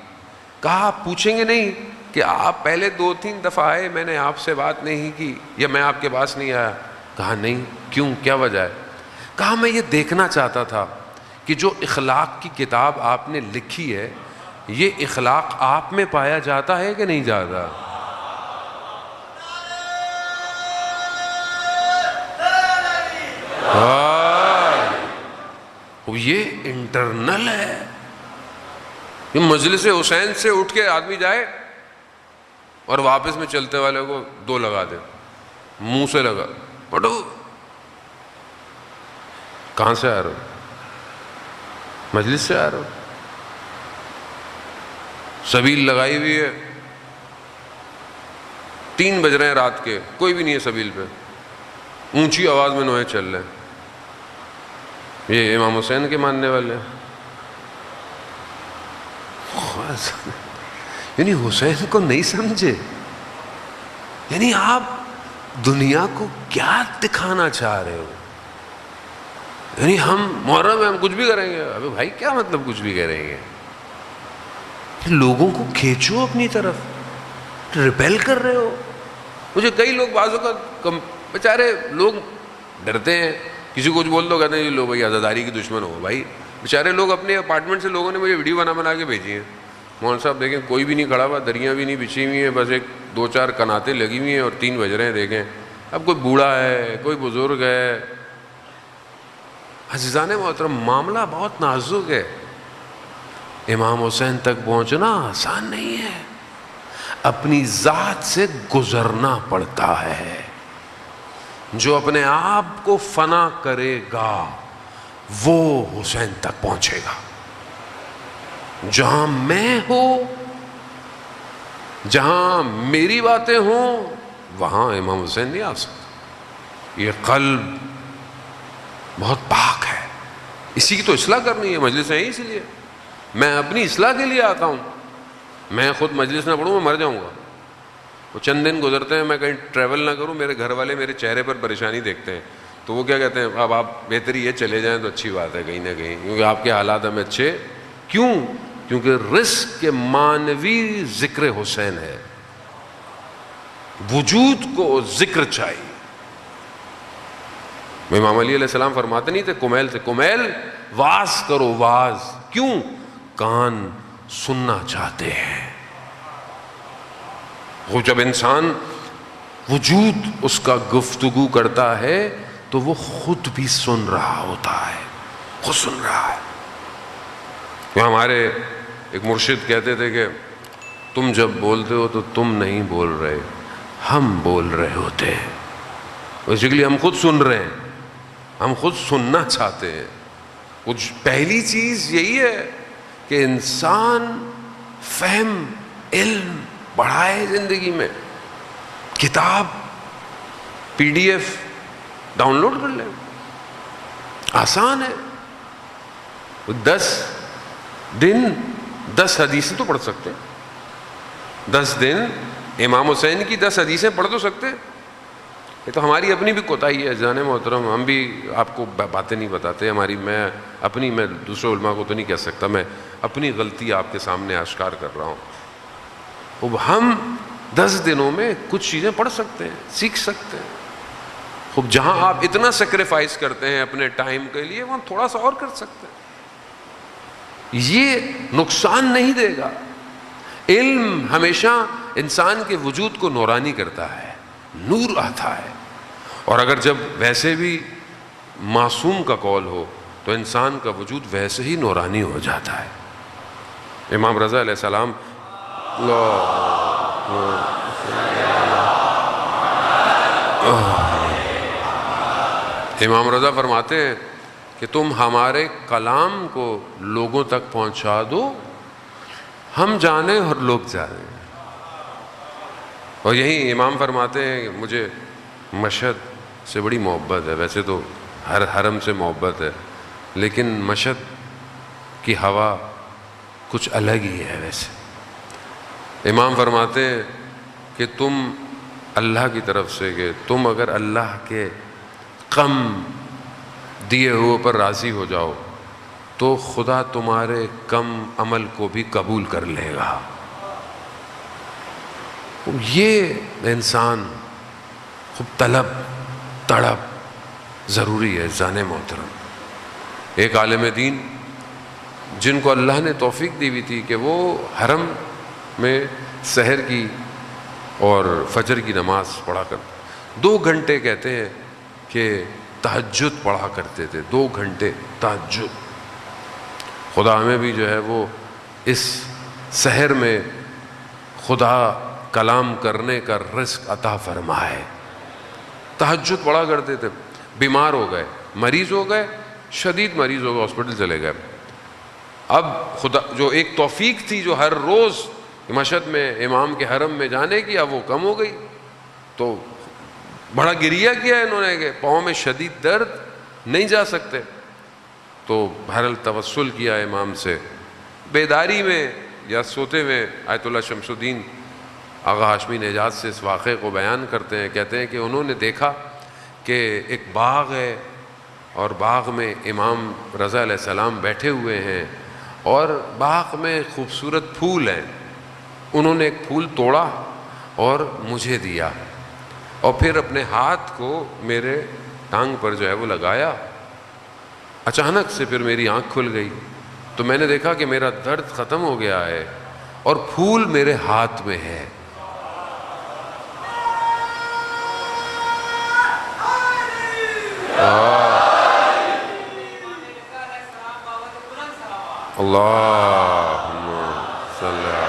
کہا آپ پوچھیں گے نہیں کہ آپ پہلے 2-3 دفعہ آئے, میں نے آپ سے بات نہیں کی یا میں آپ کے پاس نہیں آیا؟ کہا نہیں. کیوں, کیا وجہ ہے؟ کہا میں یہ دیکھنا چاہتا تھا کہ جو اخلاق کی کتاب آپ نے لکھی ہے یہ اخلاق آپ میں پایا جاتا ہے کہ نہیں جاتا؟ یہ انٹرنل ہے. یہ مجلس حسین سے اٹھ کے آدمی جائے اور واپس میں چلتے والے کو 2 لگا دے, منہ سے لگا, پٹو کہاں سے آ رہے ہو؟ مجلس سے آ رہے ہو. سبیل لگائی ہوئی ہے, 3 بج رہے ہیں رات کے, کوئی بھی نہیں ہے سبیل پہ, اونچی آواز میں نوحے چل رہے ہیں. یہ امام حسین کے ماننے والے ہیں. یعنی حسین کو نہیں سمجھے. یعنی آپ دنیا کو کیا دکھانا چاہ رہے ہو؟ یعنی ہم محرم میں ہم کچھ بھی کریں گے. ابے بھائی کیا مطلب کچھ بھی کریں گے؟ لوگوں کو کھینچو اپنی طرف, ریبیل کر رہے ہو. مجھے کئی لوگ بعضوں کا بیچارے لوگ ڈرتے ہیں, کسی کو کچھ بول دو کہتے ہیں لو بھائی عزاداری کی دشمن ہو. بھائی بیچارے لوگ اپنے اپارٹمنٹ سے لوگوں نے مجھے ویڈیو بنا کے بھیجی ہیں. مولانا صاحب دیکھیں کوئی بھی نہیں کھڑا ہوا, دریاں بھی نہیں بچھی ہوئی ہیں, بس ایک 2-4 کناتیں لگی ہوئی ہیں اور 3 بج رہے ہیں. دیکھیں اب کوئی بوڑھا ہے, کوئی بزرگ ہے. عزیزان محترم معاملہ بہت نازک ہے. امام حسین تک پہنچنا آسان نہیں ہے, اپنی ذات سے گزرنا پڑتا ہے. جو اپنے آپ کو فنا کرے گا وہ حسین تک پہنچے گا. جہاں میں ہوں, جہاں میری باتیں ہوں, وہاں امام حسین نہیں آ سکتا. یہ قلب بہت پاک ہے, اسی کی تو اصلاح کرنی ہے. مجلس ہے اسی لیے میں اپنی اصلاح کے لیے آتا ہوں. میں خود مجلس نہ پڑھوں میں مر جاؤں گا. وہ چند دن گزرتے ہیں میں کہیں ٹریول نہ کروں, میرے گھر والے میرے چہرے پر پریشانی دیکھتے ہیں تو وہ کیا کہتے ہیں, اب آپ بہتری یہ چلے جائیں تو اچھی بات ہے کہیں نہ کہیں, کیونکہ آپ کے حالات ہمیں اچھے. کیوں؟ کیونکہ رزق کے معنوی ذکر حسین ہے, وجود کو ذکر چاہیے. امام علی علیہ السلام فرماتے نہیں تھے کمیل سے, کمیل واز کرو واز. کیوں؟ کان سننا چاہتے ہیں. وہ جب انسان وجود اس کا گفتگو کرتا ہے تو وہ خود بھی سن رہا ہوتا ہے, خود سن رہا ہے. ہمارے ایک مرشد کہتے تھے کہ تم جب بولتے ہو تو تم نہیں بول رہے, ہم بول رہے ہوتے ہیں. بیسیکلی ہم خود سن رہے ہیں, ہم خود سننا چاہتے ہیں. کچھ پہلی چیز یہی ہے کہ انسان فہم علم بڑھائے زندگی میں. کتاب PDF ڈاؤن لوڈ کر لیں, آسان ہے. 10 دن 10 حدیثیں تو پڑھ سکتے ہیں. 10 دن امام حسین کی 10 حدیثیں پڑھ تو سکتے ہیں. یہ تو ہماری اپنی بھی کوتاہی ہے جان محترم, ہم بھی آپ کو باتیں نہیں بتاتے. ہماری میں دوسرے علماء کو تو نہیں کہہ سکتا, میں اپنی غلطی آپ کے سامنے آشکار کر رہا ہوں. اب ہم 10 دنوں میں کچھ چیزیں پڑھ سکتے ہیں, سیکھ سکتے ہیں. خوب جہاں آپ اتنا سیکریفائس کرتے ہیں اپنے ٹائم کے لیے, وہاں تھوڑا سا اور کر سکتے ہیں. یہ نقصان نہیں دے گا۔ علم ہمیشہ انسان کے وجود کو نورانی کرتا ہے، نور آتا ہے، اور اگر جب ویسے بھی معصوم کا قول ہو تو انسان کا وجود ویسے ہی نورانی ہو جاتا ہے۔ امام رضا علیہ السلام امام رضا فرماتے ہیں کہ تم ہمارے کلام کو لوگوں تک پہنچا دو، ہم جانیں اور لوگ جانیں۔ اور یہی امام فرماتے ہیں کہ مجھے مشہد سے بڑی محبت ہے، ویسے تو ہر حرم سے محبت ہے، لیکن مشہد کی ہوا کچھ الگ ہی ہے۔ ویسے امام فرماتے ہیں کہ تم اللہ کی طرف سے، کہ تم اگر اللہ کے کم دیے ہوئے پر راضی ہو جاؤ تو خدا تمہارے کم عمل کو بھی قبول کر لے گا۔ یہ انسان خوب طلب تڑپ ضروری ہے جان محترم۔ ایک عالم دین جن کو اللہ نے توفیق دی ہوئی تھی کہ وہ حرم میں سحر کی اور فجر کی نماز پڑھا کرتے، 2 گھنٹے کہتے ہیں کہ تہجد پڑھا کرتے تھے، 2 گھنٹے تہجد۔ خدا ہمیں بھی جو ہے وہ اس سحر میں خدا کلام کرنے کا رزق عطا فرمائے۔ تہجد پڑھا کرتے تھے، بیمار ہو گئے، مریض ہو گئے، شدید مریض ہو گئے، ہاسپٹل چلے گئے۔ اب خدا جو ایک توفیق تھی جو ہر روز مشہد میں امام کے حرم میں جانے کی، اب وہ کم ہو گئی، تو بڑا گریہ کیا انہوں نے کہ پاؤں میں شدید درد، نہیں جا سکتے، تو بہرحال توسل کیا امام سے۔ بیداری میں یا سوتے میں آیت اللہ شمس الدین آغا ہاشمی نجات سے اس واقعے کو بیان کرتے ہیں، کہتے ہیں کہ انہوں نے دیکھا کہ ایک باغ ہے اور باغ میں امام رضا علیہ السلام بیٹھے ہوئے ہیں اور باغ میں خوبصورت پھول ہیں۔ انہوں نے ایک پھول توڑا اور مجھے دیا، اور پھر اپنے ہاتھ کو میرے ٹانگ پر جو ہے وہ لگایا۔ اچانک سے پھر میری آنکھ کھل گئی تو میں نے دیکھا کہ میرا درد ختم ہو گیا ہے اور پھول میرے ہاتھ میں ہے۔ اللہم صلی اللہ۔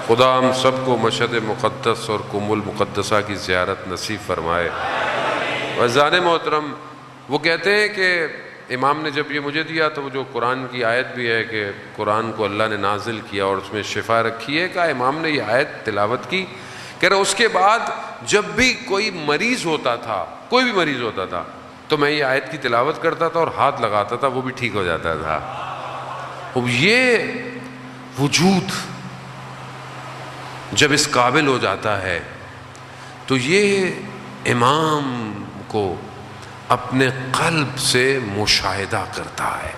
خدا ہم سب کو مشہد مقدس اور قم المقدسہ کی زیارت نصیب فرمائے۔ وزان محترم، وہ کہتے ہیں کہ امام نے جب یہ مجھے دیا تو وہ جو قرآن کی آیت بھی ہے کہ قرآن کو اللہ نے نازل کیا اور اس میں شفا رکھی ہے، کہا امام نے یہ آیت تلاوت کی، کہہ رہا اس کے بعد جب بھی کوئی مریض ہوتا تھا، کوئی بھی مریض ہوتا تھا، تو میں یہ آیت کی تلاوت کرتا تھا اور ہاتھ لگاتا تھا، وہ بھی ٹھیک ہو جاتا تھا۔ اب یہ وجود جب اس قابل ہو جاتا ہے تو یہ امام کو اپنے قلب سے مشاہدہ کرتا ہے۔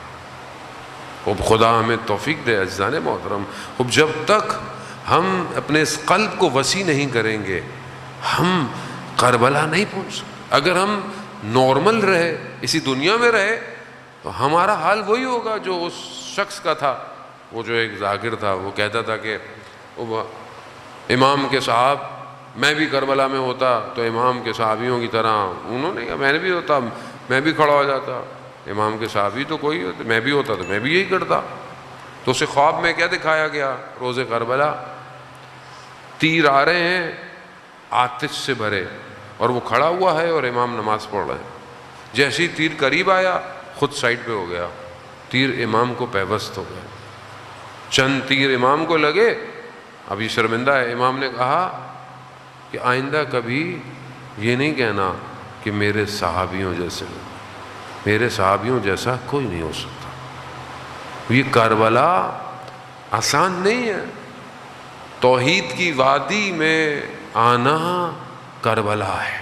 اب خدا ہمیں توفیق دے عزیزان محترم، اب جب تک ہم اپنے اس قلب کو وسیع نہیں کریں گے ہم کربلا نہیں پہنچ سکتے۔ اگر ہم نارمل رہے، اسی دنیا میں رہے، تو ہمارا حال وہی ہوگا جو اس شخص کا تھا۔ وہ جو ایک ذاکر تھا وہ کہتا تھا کہ امام کے صاحب میں بھی کربلا میں ہوتا تو امام کے صحابیوں کی طرح، انہوں نے کہا میں نے بھی ہوتا، میں بھی کھڑا ہو جاتا، امام کے صحابی تو کوئی ہوتے، میں بھی ہوتا تو میں بھی یہی کرتا۔ تو اسے خواب میں کیا دکھایا گیا؟ روز کربلا، تیر آ رہے ہیں آتش سے بھرے اور وہ کھڑا ہوا ہے اور امام نماز پڑھ رہے ہیں۔ جیسے ہی تیر قریب آیا خود سائڈ پہ ہو گیا، تیر امام کو پیوست ہو گیا۔ چند تیر امام کو لگے، اب یہ شرمندہ ہے۔ امام نے کہا کہ آئندہ کبھی یہ نہیں کہنا کہ میرے صحابیوں جیسے ہو، میرے صحابیوں جیسا کوئی نہیں ہو سکتا۔ یہ کربلا آسان نہیں ہے، توحید کی وادی میں آنا کربلا ہے،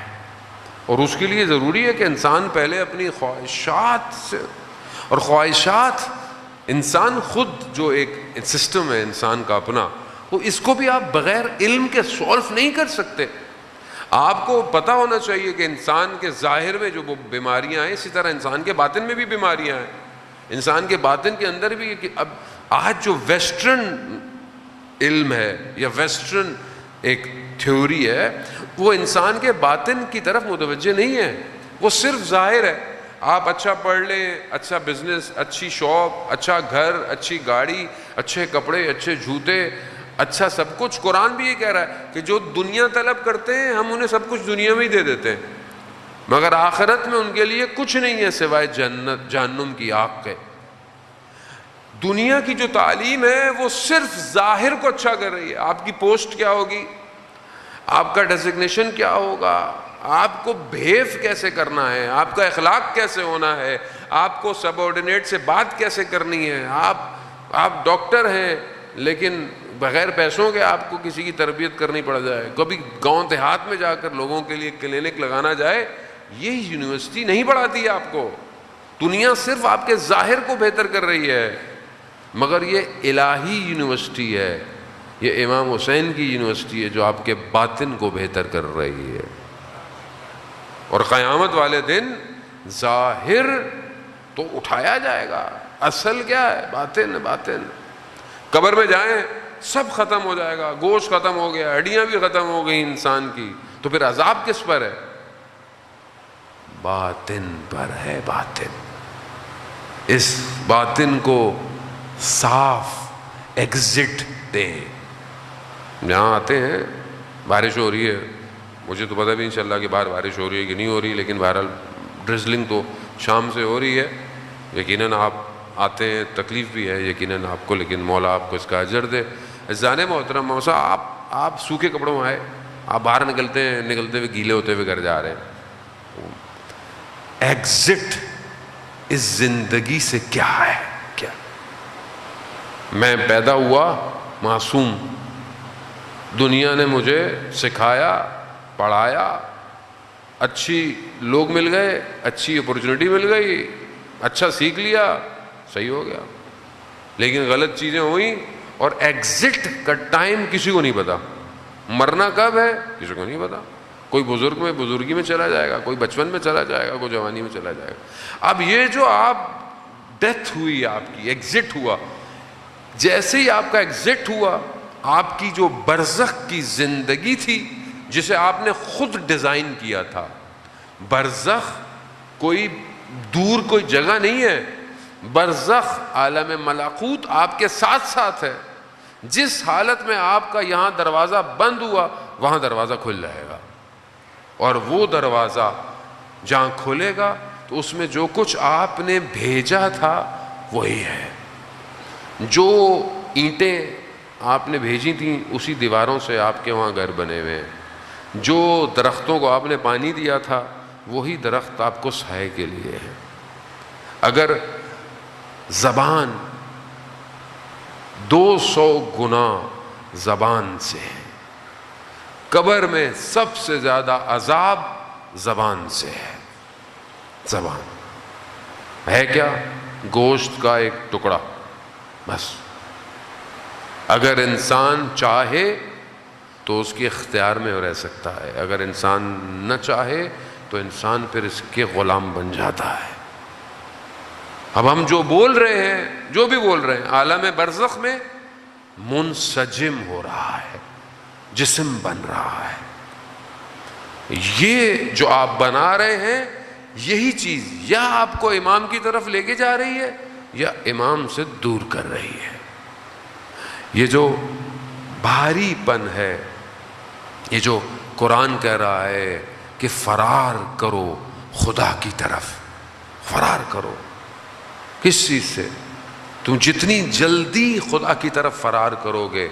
اور اس کے لیے ضروری ہے کہ انسان پہلے اپنی خواہشات سے، اور خواہشات انسان خود جو ایک سسٹم ہے انسان کا اپنا، وہ اس کو بھی آپ بغیر علم کے سولو نہیں کر سکتے۔ آپ کو پتہ ہونا چاہیے کہ انسان کے ظاہر میں جو وہ بیماریاں ہیں، اسی طرح انسان کے باطن میں بھی بیماریاں ہیں. انسان کے باطن کے اندر بھی. کہ اب آج جو ویسٹرن علم ہے یا ویسٹرن ایک تھیوری ہے، وہ انسان کے باطن کی طرف متوجہ نہیں ہے، وہ صرف ظاہر ہے. آپ اچھا پڑھ لیں، اچھا بزنس، اچھی شاپ، اچھا گھر، اچھی گاڑی، اچھے کپڑے، اچھے جوتے، اچھا سب کچھ. قرآن بھی یہ کہہ رہا ہے کہ جو دنیا طلب کرتے ہیں ہم انہیں سب کچھ دنیا میں ہی دے دیتے ہیں، مگر آخرت میں ان کے لیے کچھ نہیں ہے سوائے جنت، جہنم کی آگ کے. دنیا کی جو تعلیم ہے وہ صرف ظاہر کو اچھا کر رہی ہے. آپ کی پوسٹ کیا ہوگی، آپ کا ڈیزگنیشن کیا ہوگا، آپ کو بہیو کیسے کرنا ہے، آپ کا اخلاق کیسے ہونا ہے، آپ کو سب آرڈینیٹ سے بات کیسے کرنی ہے. آپ ڈاکٹر ہیں لیکن بغیر پیسوں کے آپ کو کسی کی تربیت کرنی پڑ جائے، کبھی گاؤں دیہات میں جا کر لوگوں کے لیے کلینک لگانا جائے، یہ یونیورسٹی نہیں پڑھاتی ہے آپ کو. دنیا صرف آپ کے ظاہر کو بہتر کر رہی ہے، مگر یہ الہی یونیورسٹی ہے، یہ امام حسین کی یونیورسٹی ہے جو آپ کے باطن کو بہتر کر رہی ہے. اور قیامت والے دن ظاہر تو اٹھایا جائے گا، اصل کیا ہے؟ باطن. باطن. قبر میں جائیں سب ختم ہو جائے گا، گوشت ختم ہو گیا، ہڈیاں بھی ختم ہو گئی انسان کی، تو پھر عذاب کس پر ہے؟ باطن پر ہے. باطن. اس باطن کو صاف ایگزٹ دیں. یہاں آتے ہیں، بارش ہو رہی ہے، مجھے تو پتہ بھی انشاءاللہ کہ باہر بارش ہو رہی ہے کہ نہیں ہو رہی، لیکن بہرحال ڈرزلنگ تو شام سے ہو رہی ہے. یقیناً آپ آتے ہیں، تکلیف بھی ہے یقیناً آپ کو، لیکن مولا آپ کو اس کا اجر دے. عزیزان محترم، موسیٰ آپ سوکھے کپڑوں میں آئے، آپ باہر نکلتے ہوئے گیلے ہوتے ہوئے گھر جا رہے ہیں. ایگزٹ اس زندگی سے کیا ہے؟ کیا میں پیدا ہوا معصوم، دنیا نے مجھے سکھایا، پڑھایا، اچھی لوگ مل گئے، اچھی اپورچونٹی مل گئی، اچھا سیکھ لیا، صحیح ہو گیا. لیکن غلط چیزیں ہوئیں، اور ایگزٹ کا ٹائم کسی کو نہیں پتا. مرنا کب ہے کسی کو نہیں پتا. کوئی بزرگ میں بزرگی میں چلا جائے گا، کوئی بچپن میں چلا جائے گا، کوئی جوانی میں چلا جائے گا. اب یہ جو آپ ڈیتھ ہوئی، آپ کی ایگزٹ ہوا، جیسے ہی آپ کا ایگزٹ ہوا، آپ کی جو برزخ کی زندگی تھی جسے آپ نے خود ڈیزائن کیا تھا. برزخ کوئی دور کوئی جگہ نہیں ہے، برزخ عالم ملکوت آپ کے ساتھ ساتھ ہے. جس حالت میں آپ کا یہاں دروازہ بند ہوا وہاں دروازہ کھل جائے گا، اور وہ دروازہ جہاں کھلے گا تو اس میں جو کچھ آپ نے بھیجا تھا وہی ہے. جو اینٹیں آپ نے بھیجی تھیں اسی دیواروں سے آپ کے وہاں گھر بنے ہوئے ہیں. جو درختوں کو آپ نے پانی دیا تھا وہی درخت آپ کو سائے کے لیے ہے. اگر زبان 200 گنا زبان سے ہے، قبر میں سب سے زیادہ عذاب زبان سے ہے. زبان ہے کیا؟ گوشت کا ایک ٹکڑا بس. اگر انسان چاہے تو اس کے اختیار میں رہ سکتا ہے، اگر انسان نہ چاہے تو انسان پھر اس کے غلام بن جاتا ہے. اب ہم جو بول رہے ہیں، جو بھی بول رہے ہیں، عالم برزخ میں منسجم ہو رہا ہے، جسم بن رہا ہے. یہ جو آپ بنا رہے ہیں، یہی چیز یا آپ کو امام کی طرف لے کے جا رہی ہے یا امام سے دور کر رہی ہے. یہ جو بھاری پن ہے، یہ جو قرآن کہہ رہا ہے کہ فرار کرو خدا کی طرف، فرار کرو. کس چیز سے؟ تم جتنی جلدی خدا کی طرف فرار کرو گے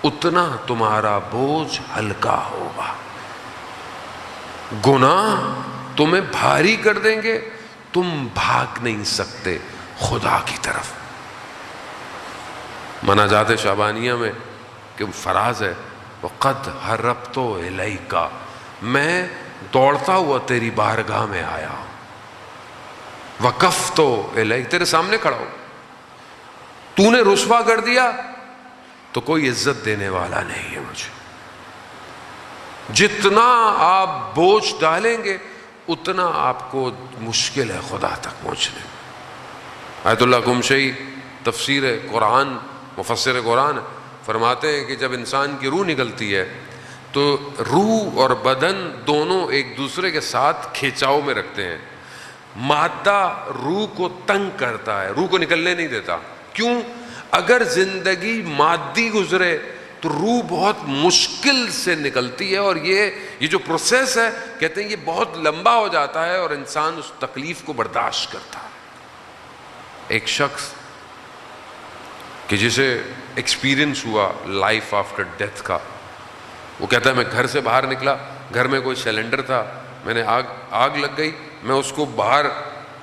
اتنا تمہارا بوجھ ہلکا ہوگا. گناہ تمہیں بھاری کر دیں گے، تم بھاگ نہیں سکتے خدا کی طرف. مناجات شعبانیہ میں کہ فراز ہے، وَقَدْ هَرَبْتُ إِلَيْكَ، میں دوڑتا ہوا تیری بارگاہ میں آیا ہوں. وَقَفْتُ إِلَيْكَ، تیرے سامنے کھڑا ہوں. تو نے رسوا کر دیا تو کوئی عزت دینے والا نہیں ہے مجھے. جتنا آپ بوجھ ڈالیں گے اتنا آپ کو مشکل ہے خدا تک پہنچنے. آیت اللہ قمشی تفسیر قرآن مفسر قرآن فرماتے ہیں کہ جب انسان کی روح نکلتی ہے تو روح اور بدن دونوں ایک دوسرے کے ساتھ کھینچاؤ میں رکھتے ہیں. مادہ روح کو تنگ کرتا ہے، روح کو نکلنے نہیں دیتا. کیوں؟ اگر زندگی مادی گزرے تو روح بہت مشکل سے نکلتی ہے، اور یہ جو پروسیس ہے کہتے ہیں یہ بہت لمبا ہو جاتا ہے اور انسان اس تکلیف کو برداشت کرتا ہے. ایک شخص کہ جسے ایکسپیرئنس ہوا لائف آفٹر ڈیتھ کا، وہ کہتا ہے میں گھر سے باہر نکلا، گھر میں کوئی سلنڈر تھا، میں نے آگ لگ گئی، میں اس کو باہر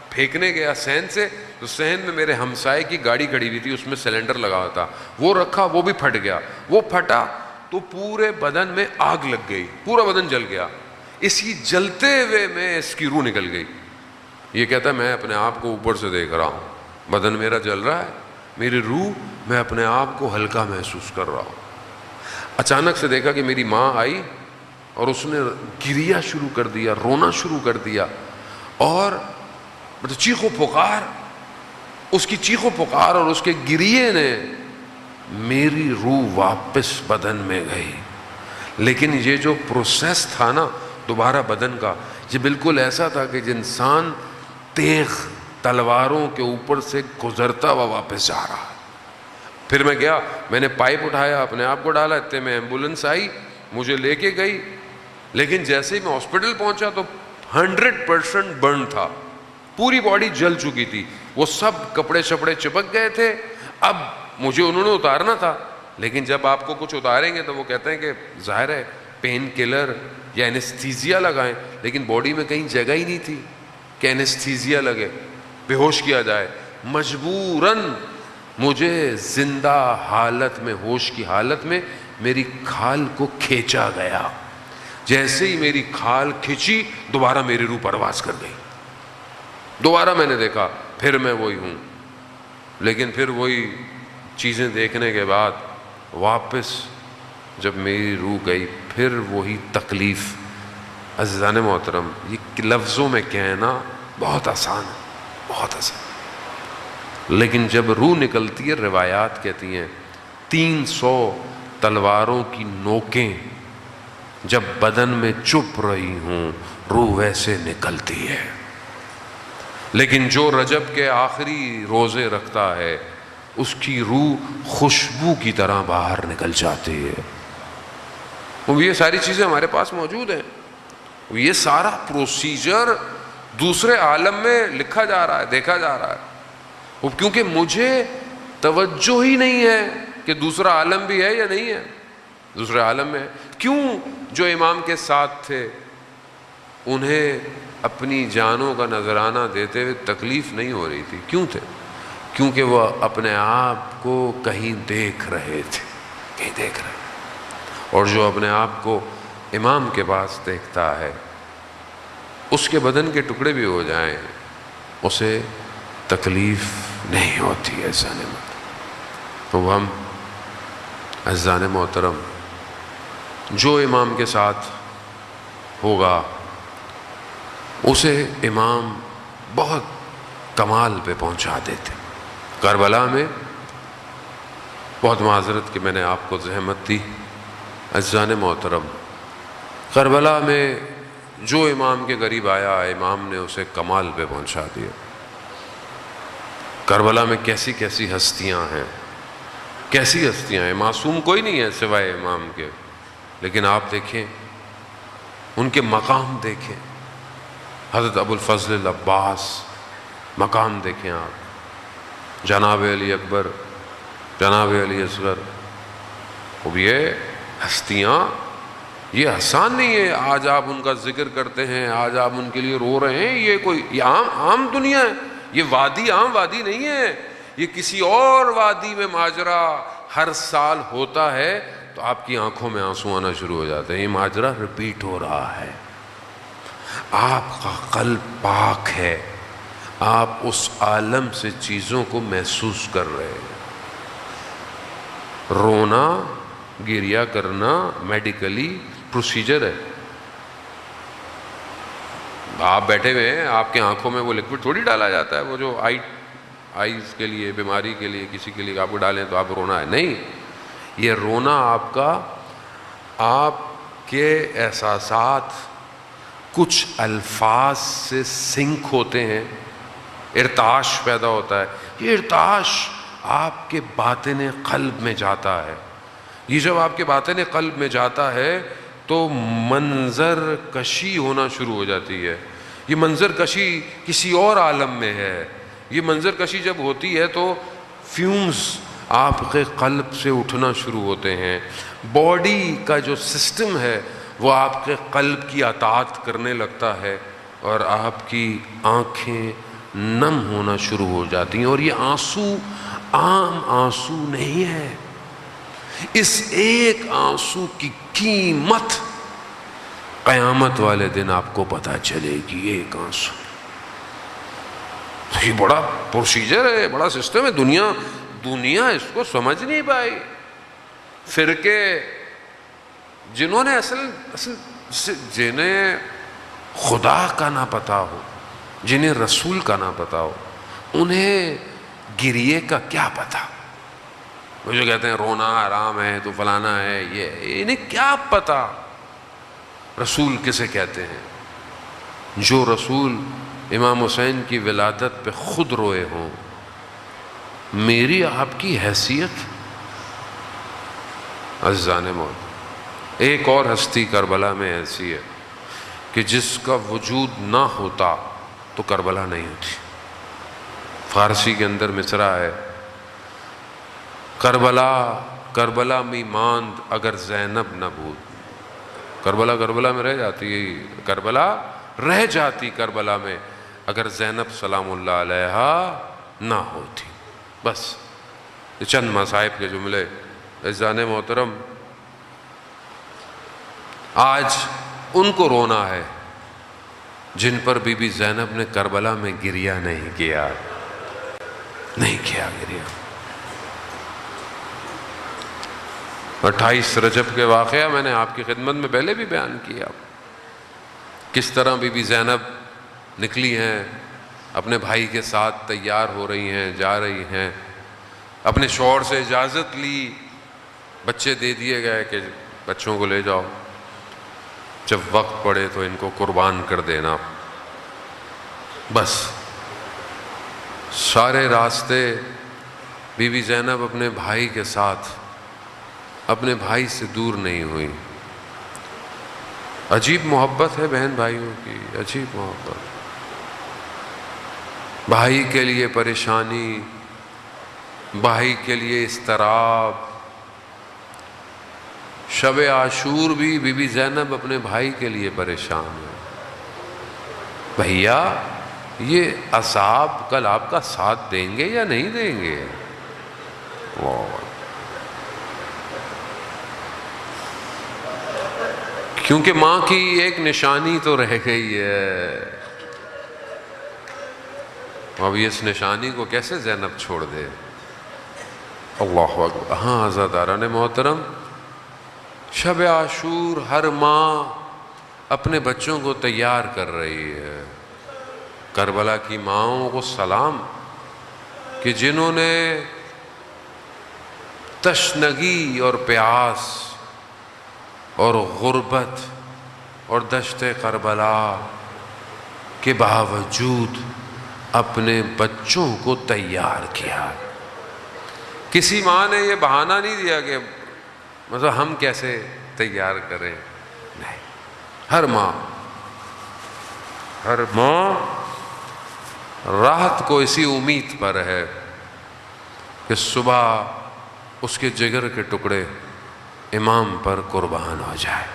پھینکنے گیا صحن سے، تو صحن میں میرے ہمسائے کی گاڑی کھڑی ہوئی تھی، اس میں سلنڈر لگا ہوا تھا، وہ رکھا، وہ بھی پھٹ گیا. وہ پھٹا تو پورے بدن میں آگ لگ گئی، پورا بدن جل گیا. اسی جلتے ہوئے میں اس کی روح نکل گئی. یہ کہتا ہے میں اپنے آپ کو اوپر سے دیکھ رہا ہوں، بدن میرا جل رہا ہے، میری روح، میں اپنے آپ کو ہلکا محسوس کر رہا ہوں. اچانک سے دیکھا کہ میری ماں آئی اور اس نے گریا شروع کر دیا، رونا شروع کر دیا، اور چیخ و پکار، اس کی چیخ و پکار اور اس کے گریے نے میری روح واپس بدن میں گئی. لیکن یہ جو پروسیس تھا نا دوبارہ بدن کا، یہ بالکل ایسا تھا کہ انسان تیغ تلواروں کے اوپر سے گزرتا ہوا واپس جا رہا. پھر میں گیا، میں نے پائپ اٹھایا، اپنے آپ کو ڈالا، اتنے میں ایمبولنس آئی، مجھے لے کے گئی. لیکن جیسے ہی میں ہاسپٹل پہنچا تو 100% برن تھا، پوری باڈی جل چکی تھی، وہ سب کپڑے شپڑے چپک گئے تھے. اب مجھے انہوں نے اتارنا تھا، لیکن جب آپ کو کچھ اتاریں گے تو وہ کہتے ہیں کہ ظاہر ہے پین کلر یا اینستھیزیا لگائیں، لیکن باڈی میں کہیں جگہ ہی نہیں تھی کہ اینستھیزیا لگے، بے ہوش کیا جائے. مجبوراً مجھے زندہ حالت میں، ہوش کی حالت میں میری کھال کو کھینچا گیا. جیسے ہی میری کھال کھینچی دوبارہ میری روح پرواز کر گئی. دوبارہ میں نے دیکھا، پھر میں وہی ہوں. لیکن پھر وہی چیزیں دیکھنے کے بعد واپس جب میری روح گئی پھر وہی تکلیف. عزیزان محترم، یہ لفظوں میں کہنا بہت آسان ہے، بہت آسان، لیکن جب روح نکلتی ہے، روایات کہتی ہیں 300 تلواروں کی نوکیں جب بدن میں چپ رہی ہوں روح ویسے نکلتی ہے. لیکن جو رجب کے آخری روزے رکھتا ہے اس کی روح خوشبو کی طرح باہر نکل جاتی ہے. یہ ساری چیزیں ہمارے پاس موجود ہیں. یہ سارا پروسیجر دوسرے عالم میں لکھا جا رہا ہے، دیکھا جا رہا ہے. کیونکہ مجھے توجہ ہی نہیں ہے کہ دوسرا عالم بھی ہے یا نہیں ہے. دوسرے عالم میں کیوں جو امام کے ساتھ تھے انہیں اپنی جانوں کا نذرانہ دیتے ہوئے تکلیف نہیں ہو رہی تھی؟ کیوں تھے؟ کیونکہ وہ اپنے آپ کو کہیں دیکھ رہے تھے، کہیں دیکھ رہے. اور جو اپنے آپ کو امام کے پاس دیکھتا ہے اس کے بدن کے ٹکڑے بھی ہو جائیں اسے تکلیف نہیں ہوتی. عزیزان محترم، تو ہم عزیزان محترم جو امام کے ساتھ ہوگا اسے امام بہت کمال پہ پہنچا دیتے. کربلا میں بہت معذرت کہ میں نے آپ کو زحمت دی. عزیزان محترم، کربلا میں جو امام کے قریب آیا امام نے اسے کمال پہ پہنچا دیا. کربلا میں کیسی کیسی ہستیاں ہیں، کیسی ہستیاں ہیں. معصوم کوئی نہیں ہے سوائے امام کے، لیکن آپ دیکھیں ان کے مقام دیکھیں. حضرت ابو الفضل العباس مقام دیکھیں آپ، جناب علی اکبر، جناب علی اصغر. اب یہ ہستیاں یہ آسان نہیں ہے. آج آپ ان کا ذکر کرتے ہیں، آج آپ ان کے لیے رو رہے ہیں، یہ کوئی عام دنیا ہے. یہ وادی عام وادی نہیں ہے، یہ کسی اور وادی میں ماجرا ہر سال ہوتا ہے تو آپ کی آنکھوں میں آنسو آنا شروع ہو جاتے ہیں. یہ ماجرا ریپیٹ ہو رہا ہے. آپ کا قلب پاک ہے، آپ اس عالم سے چیزوں کو محسوس کر رہے ہیں. رونا، گریہ کرنا میڈیکلی پروسیجر ہے. آپ بیٹھے ہوئے ہیں, آپ کے آنکھوں میں وہ لکوڈ تھوڑی ڈالا جاتا ہے, وہ جو آئیز کے لیے, بیماری کے لیے, کسی کے لیے آپ کو ڈالیں تو آپ رونا ہے. نہیں, یہ رونا آپ کا, آپ کے احساسات کچھ الفاظ سے سنک ہوتے ہیں, ارتعاش پیدا ہوتا ہے. یہ ارتعاش آپ کے باطن قلب میں جاتا ہے. یہ جب آپ کے باطن قلب میں جاتا ہے تو منظر کشی ہونا شروع ہو جاتی ہے. یہ منظر کشی کسی اور عالم میں ہے. یہ منظر کشی جب ہوتی ہے تو فیومز آپ کے قلب سے اٹھنا شروع ہوتے ہیں. باڈی کا جو سسٹم ہے وہ آپ کے قلب کی اطاعت کرنے لگتا ہے اور آپ کی آنکھیں نم ہونا شروع ہو جاتی ہیں. اور یہ آنسو عام آنسو نہیں ہے. اس ایک آنسو کی قیمت قیامت والے دن آپ کو پتہ چلے گی. ایک آنسو, یہ بڑا پروسیجر ہے, بڑا سسٹم ہے. دنیا اس کو سمجھ نہیں پائی. فرقے جنہوں نے جنہیں خدا کا نہ پتا ہو, جنہیں رسول کا نہ پتا ہو, انہیں گریے کا کیا پتا. وہ جو کہتے ہیں رونا حرام ہے تو فلانا ہے, یہ انہیں کیا پتا رسول کسے کہتے ہیں. جو رسول امام حسین کی ولادت پہ خود روئے ہوں, میری آپ کی حیثیت. عزیزان موت, ایک اور ہستی کربلا میں ایسی ہے کہ جس کا وجود نہ ہوتا تو کربلا نہیں ہوتی. فارسی کے اندر مصرع ہے, کربلا میں ماند اگر زینب نہ بود. کربلا میں رہ جاتی, کربلا رہ جاتی کربلا میں اگر زینب سلام اللہ علیہا نہ ہوتی. بس یہ چند مصائب کے جملے. عزیزان محترم, آج ان کو رونا ہے جن پر بی بی زینب نے کربلا میں گریہ نہیں کیا گریہ. 28 رجب کے واقعہ میں نے آپ کی خدمت میں پہلے بھی بیان کیا. کس طرح بی بی زینب نکلی ہیں, اپنے بھائی کے ساتھ تیار ہو رہی ہیں, جا رہی ہیں, اپنے شوہر سے اجازت لی, بچے دے دیے گئے کہ بچوں کو لے جاؤ, جب وقت پڑے تو ان کو قربان کر دینا. بس سارے راستے بی بی زینب اپنے بھائی کے ساتھ اپنے بھائی سے دور نہیں ہوئی. عجیب محبت ہے بہن بھائیوں کی, عجیب محبت. بھائی کے لیے پریشانی, بھائی کے لیے اضطراب. شب عاشور بھی بی بی زینب اپنے بھائی کے لیے پریشان ہے. بھیا یہ اصحاب کل آپ کا ساتھ دیں گے یا نہیں دیں گے؟ کیونکہ ماں کی ایک نشانی تو رہ گئی ہے, اب اس نشانی کو کیسے زینب چھوڑ دے. اللہ اکبر. ہاں عزیزان محترم, شب عاشور ہر ماں اپنے بچوں کو تیار کر رہی ہے. کربلا کی ماؤں کو سلام کہ جنہوں نے تشنگی اور پیاس اور غربت اور دشت کربلا کے باوجود اپنے بچوں کو تیار کیا. کسی ماں نے یہ بہانہ نہیں دیا کہ مطلب ہم کیسے تیار کریں, نہیں. ہر ماں رات کو اسی امید پر ہے کہ صبح اس کے جگر کے ٹکڑے امام پر قربان ہو جائے.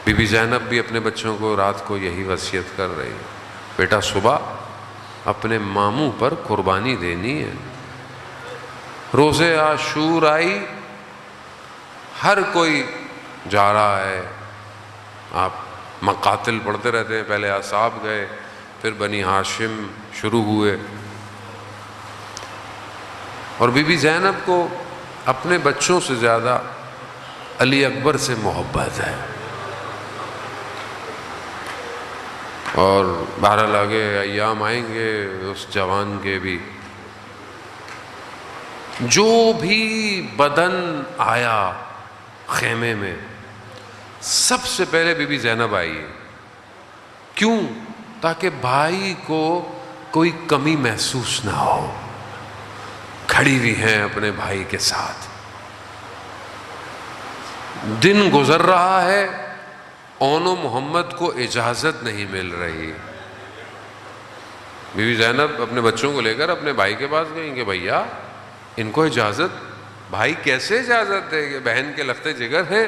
بی بی زینب بھی اپنے بچوں کو رات کو یہی وصیت کر رہی, بیٹا صبح اپنے ماموں پر قربانی دینی ہے. روز عاشور آئی, ہر کوئی جا رہا ہے. آپ مقاتل پڑھتے رہتے ہیں, پہلے اصحاب گئے, پھر بنی ہاشم شروع ہوئے. اور بی بی زینب کو اپنے بچوں سے زیادہ علی اکبر سے محبت ہے. اور بہرحال آگے ایام آئیں گے اس جوان کے بھی. جو بھی بدن آیا خیمے میں سب سے پہلے بی بی زینب آئی. کیوں؟ تاکہ بھائی کو کوئی کمی محسوس نہ ہو. کھڑی ہوئی ہیں اپنے بھائی کے ساتھ. دن گزر رہا ہے، اون و محمد کو اجازت نہیں مل رہی. بی بی زینب اپنے بچوں کو لے کر اپنے بھائی کے پاس گئیں کہ بھیا ان کو اجازت. بھائی کیسے اجازت دے کہ بہن کے لختے جگر ہیں.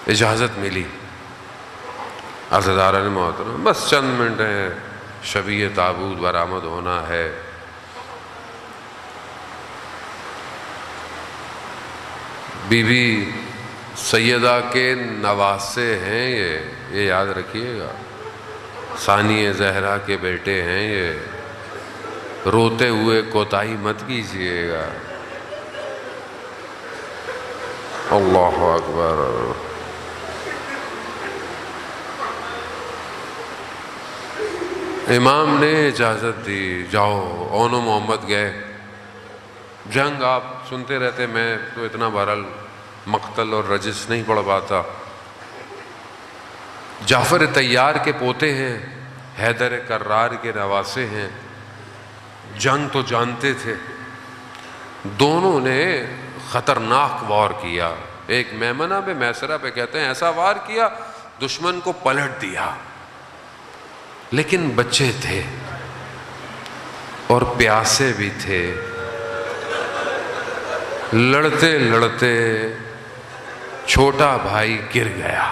اجازت ملی. عزادارہ نے محترم بس چند منٹ ہیں، شبیہ تابوت برآمد ہونا ہے. بی بی سیدہ کے نواسے ہیں یہ یاد رکھیے گا. ثانی زہرا کے بیٹے ہیں یہ. روتے ہوئے کوتاہی مت کیجیے گا. اللہ اکبر. امام نے اجازت دی، جاؤ. اون و محمد گئے. جنگ آپ سنتے رہتے، میں تو اتنا بہرحال مقتل اور رجس نہیں پڑھ پاتا. جعفر طیار کے پوتے ہیں، حیدر کرار کے نواسے ہیں. جنگ تو جانتے تھے. دونوں نے خطرناک وار کیا. ایک میمنہ پہ میسرہ پہ کہتے ہیں ایسا وار کیا دشمن کو پلٹ دیا. لیکن بچے تھے اور پیاسے بھی تھے. لڑتے لڑتے چھوٹا بھائی گر گیا.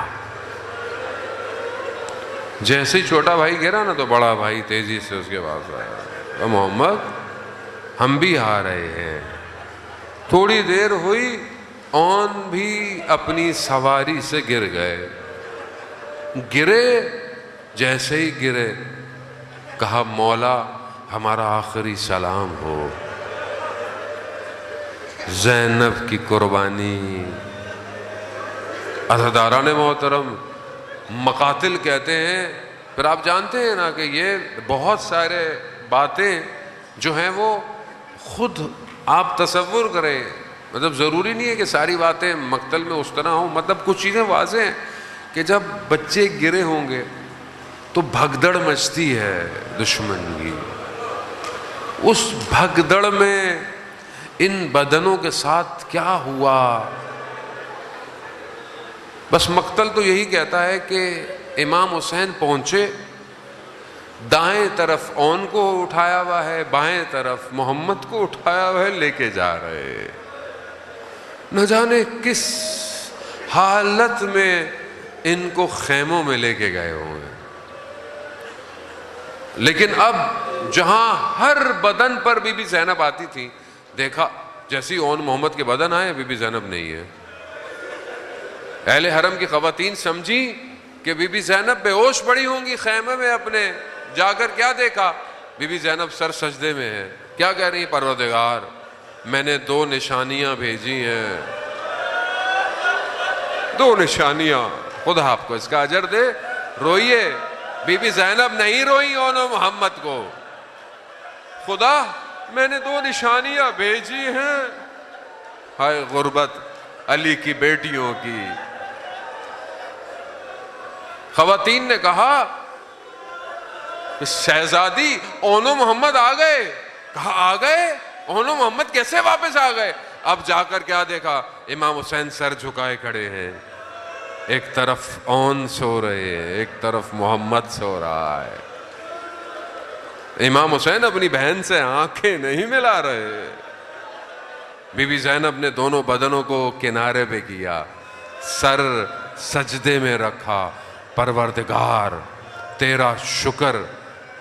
جیسے ہی چھوٹا بھائی گرا نا تو بڑا بھائی تیزی سے اس کے پاس آیا. محمد ہم بھی آ رہے ہیں. تھوڑی دیر ہوئی، اون بھی اپنی سواری سے گر گئے. گرے، جیسے ہی گرے کہا مولا ہمارا آخری سلام ہو. زینب کی قربانی. عزاداران محترم مقاتل کہتے ہیں. پھر آپ جانتے ہیں نا کہ یہ بہت سارے باتیں جو ہیں وہ خود آپ تصور کریں. مطلب ضروری نہیں ہے کہ ساری باتیں مقتل میں اس طرح ہوں. مطلب کچھ چیزیں واضح ہیں کہ جب بچے گرے ہوں گے تو بھگدڑ مچتی ہے دشمن کی. اس بھگدڑ میں ان بدنوں کے ساتھ کیا ہوا؟ بس مقتل تو یہی کہتا ہے کہ امام حسین پہنچے، دائیں طرف اون کو اٹھایا ہوا ہے، بائیں طرف محمد کو اٹھایا ہوا ہے، لے کے جا رہے. نہ جانے کس حالت میں ان کو خیموں میں لے کے گئے ہوئے. لیکن اب جہاں ہر بدن پر بی بی زینب آتی تھی، دیکھا جیسی اون محمد کے بدن آئے بی بی زینب نہیں ہے. اہل حرم کی خواتین سمجھی کہ بی بی زینب بے ہوش پڑی ہوں گی خیمے میں اپنے. جا کر کیا دیکھا؟ بی بی زینب سر سجدے میں ہے. کیا کہہ رہی؟ پروردگار میں نے 2 نشانیاں بھیجی ہیں. 2 نشانیاں، خدا آپ کو اس کا اجر دے. روئیے. بی بی زینب نہیں روئی اون و محمد کو. خدا میں نے 2 نشانیاں بھیجی ہیں. ہائے غربت علی کی بیٹیوں کی. خواتین نے کہا کہ شہزادی اون و محمد آ گئے. کہا آ گئے؟ اون و محمد کیسے واپس آ گئے؟ اب جا کر کیا دیکھا؟ امام حسین سر جھکائے کھڑے ہیں. ایک طرف اون سو رہے ہیں، ایک طرف محمد سو رہا ہے. امام حسین اپنی بہن سے آنکھیں نہیں ملا رہے. بی بی زینب نے دونوں بدنوں کو کنارے پہ کیا، سر سجدے میں رکھا. پروردگار تیرا شکر،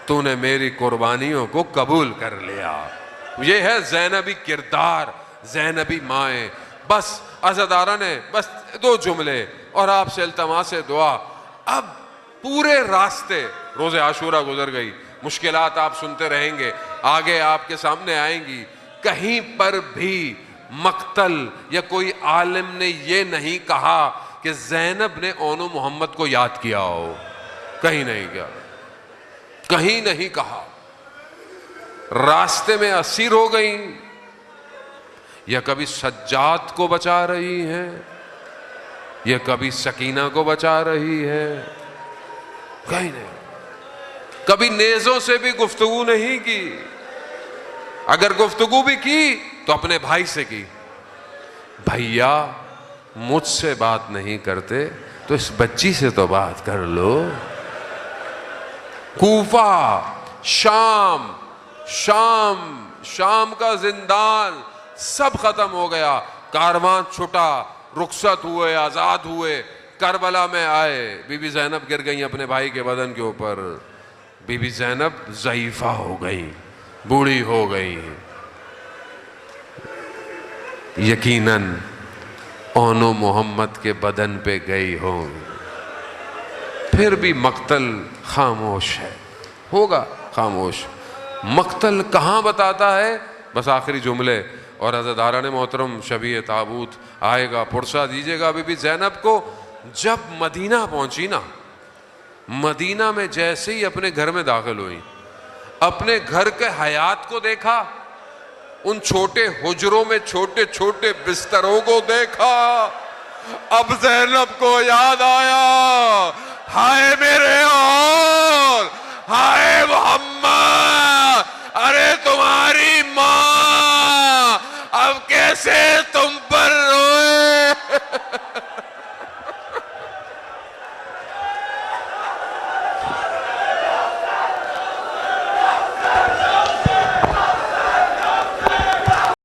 تو نے میری قربانیوں کو قبول کر لیا. یہ ہے زینبی کردار، زینبی مائیں. بس عزادارہ نے بس 2 جملے اور آپ سے التماس دعا. اب پورے راستے روز عاشورہ گزر گئی. مشکلات آپ سنتے رہیں گے، آگے آپ کے سامنے آئیں گی. کہیں پر بھی مقتل یا کوئی عالم نے یہ نہیں کہا کہ زینب نے اون و محمد کو یاد کیا ہو، کہیں نہیں کیا، کہیں نہیں کہا. راستے میں اسیر ہو گئیں یا کبھی سجاد کو بچا رہی ہیں یا کبھی سکینہ کو بچا رہی ہے، کہیں نہیں. کبھی نیزوں سے بھی گفتگو نہیں کی، اگر گفتگو بھی کی تو اپنے بھائی سے کی. بھیا مجھ سے بات نہیں کرتے تو اس بچی سے تو بات کر لو. کوفہ، شام، شام کا زندان سب ختم ہو گیا، کارواں چھٹا، رخصت ہوئے، آزاد ہوئے، کربلا میں آئے. بی بی زینب گر گئیں اپنے بھائی کے بدن کے اوپر. بی بی زینب ضعیفہ ہو گئیں، بوڑھی ہو گئیں. یقیناً اون و محمد کے بدن پہ گئی ہوں، پھر بھی مقتل خاموش ہے، ہوگا خاموش. مقتل کہاں بتاتا ہے؟ بس آخری جملے. اور حضرت داران محترم شبیہ تابوت آئے گا، پرسہ دیجیے گا بی بی زینب کو. جب مدینہ پہنچی نا، مدینہ میں جیسے ہی اپنے گھر میں داخل ہوئی، اپنے گھر کے حیات کو دیکھا، ان چھوٹے حجروں میں چھوٹے چھوٹے بستروں کو دیکھا. اب زینب کو یاد آیا، ہائے میرے اور ہائے محمد، ارے تمہاری ماں اب کیسے تم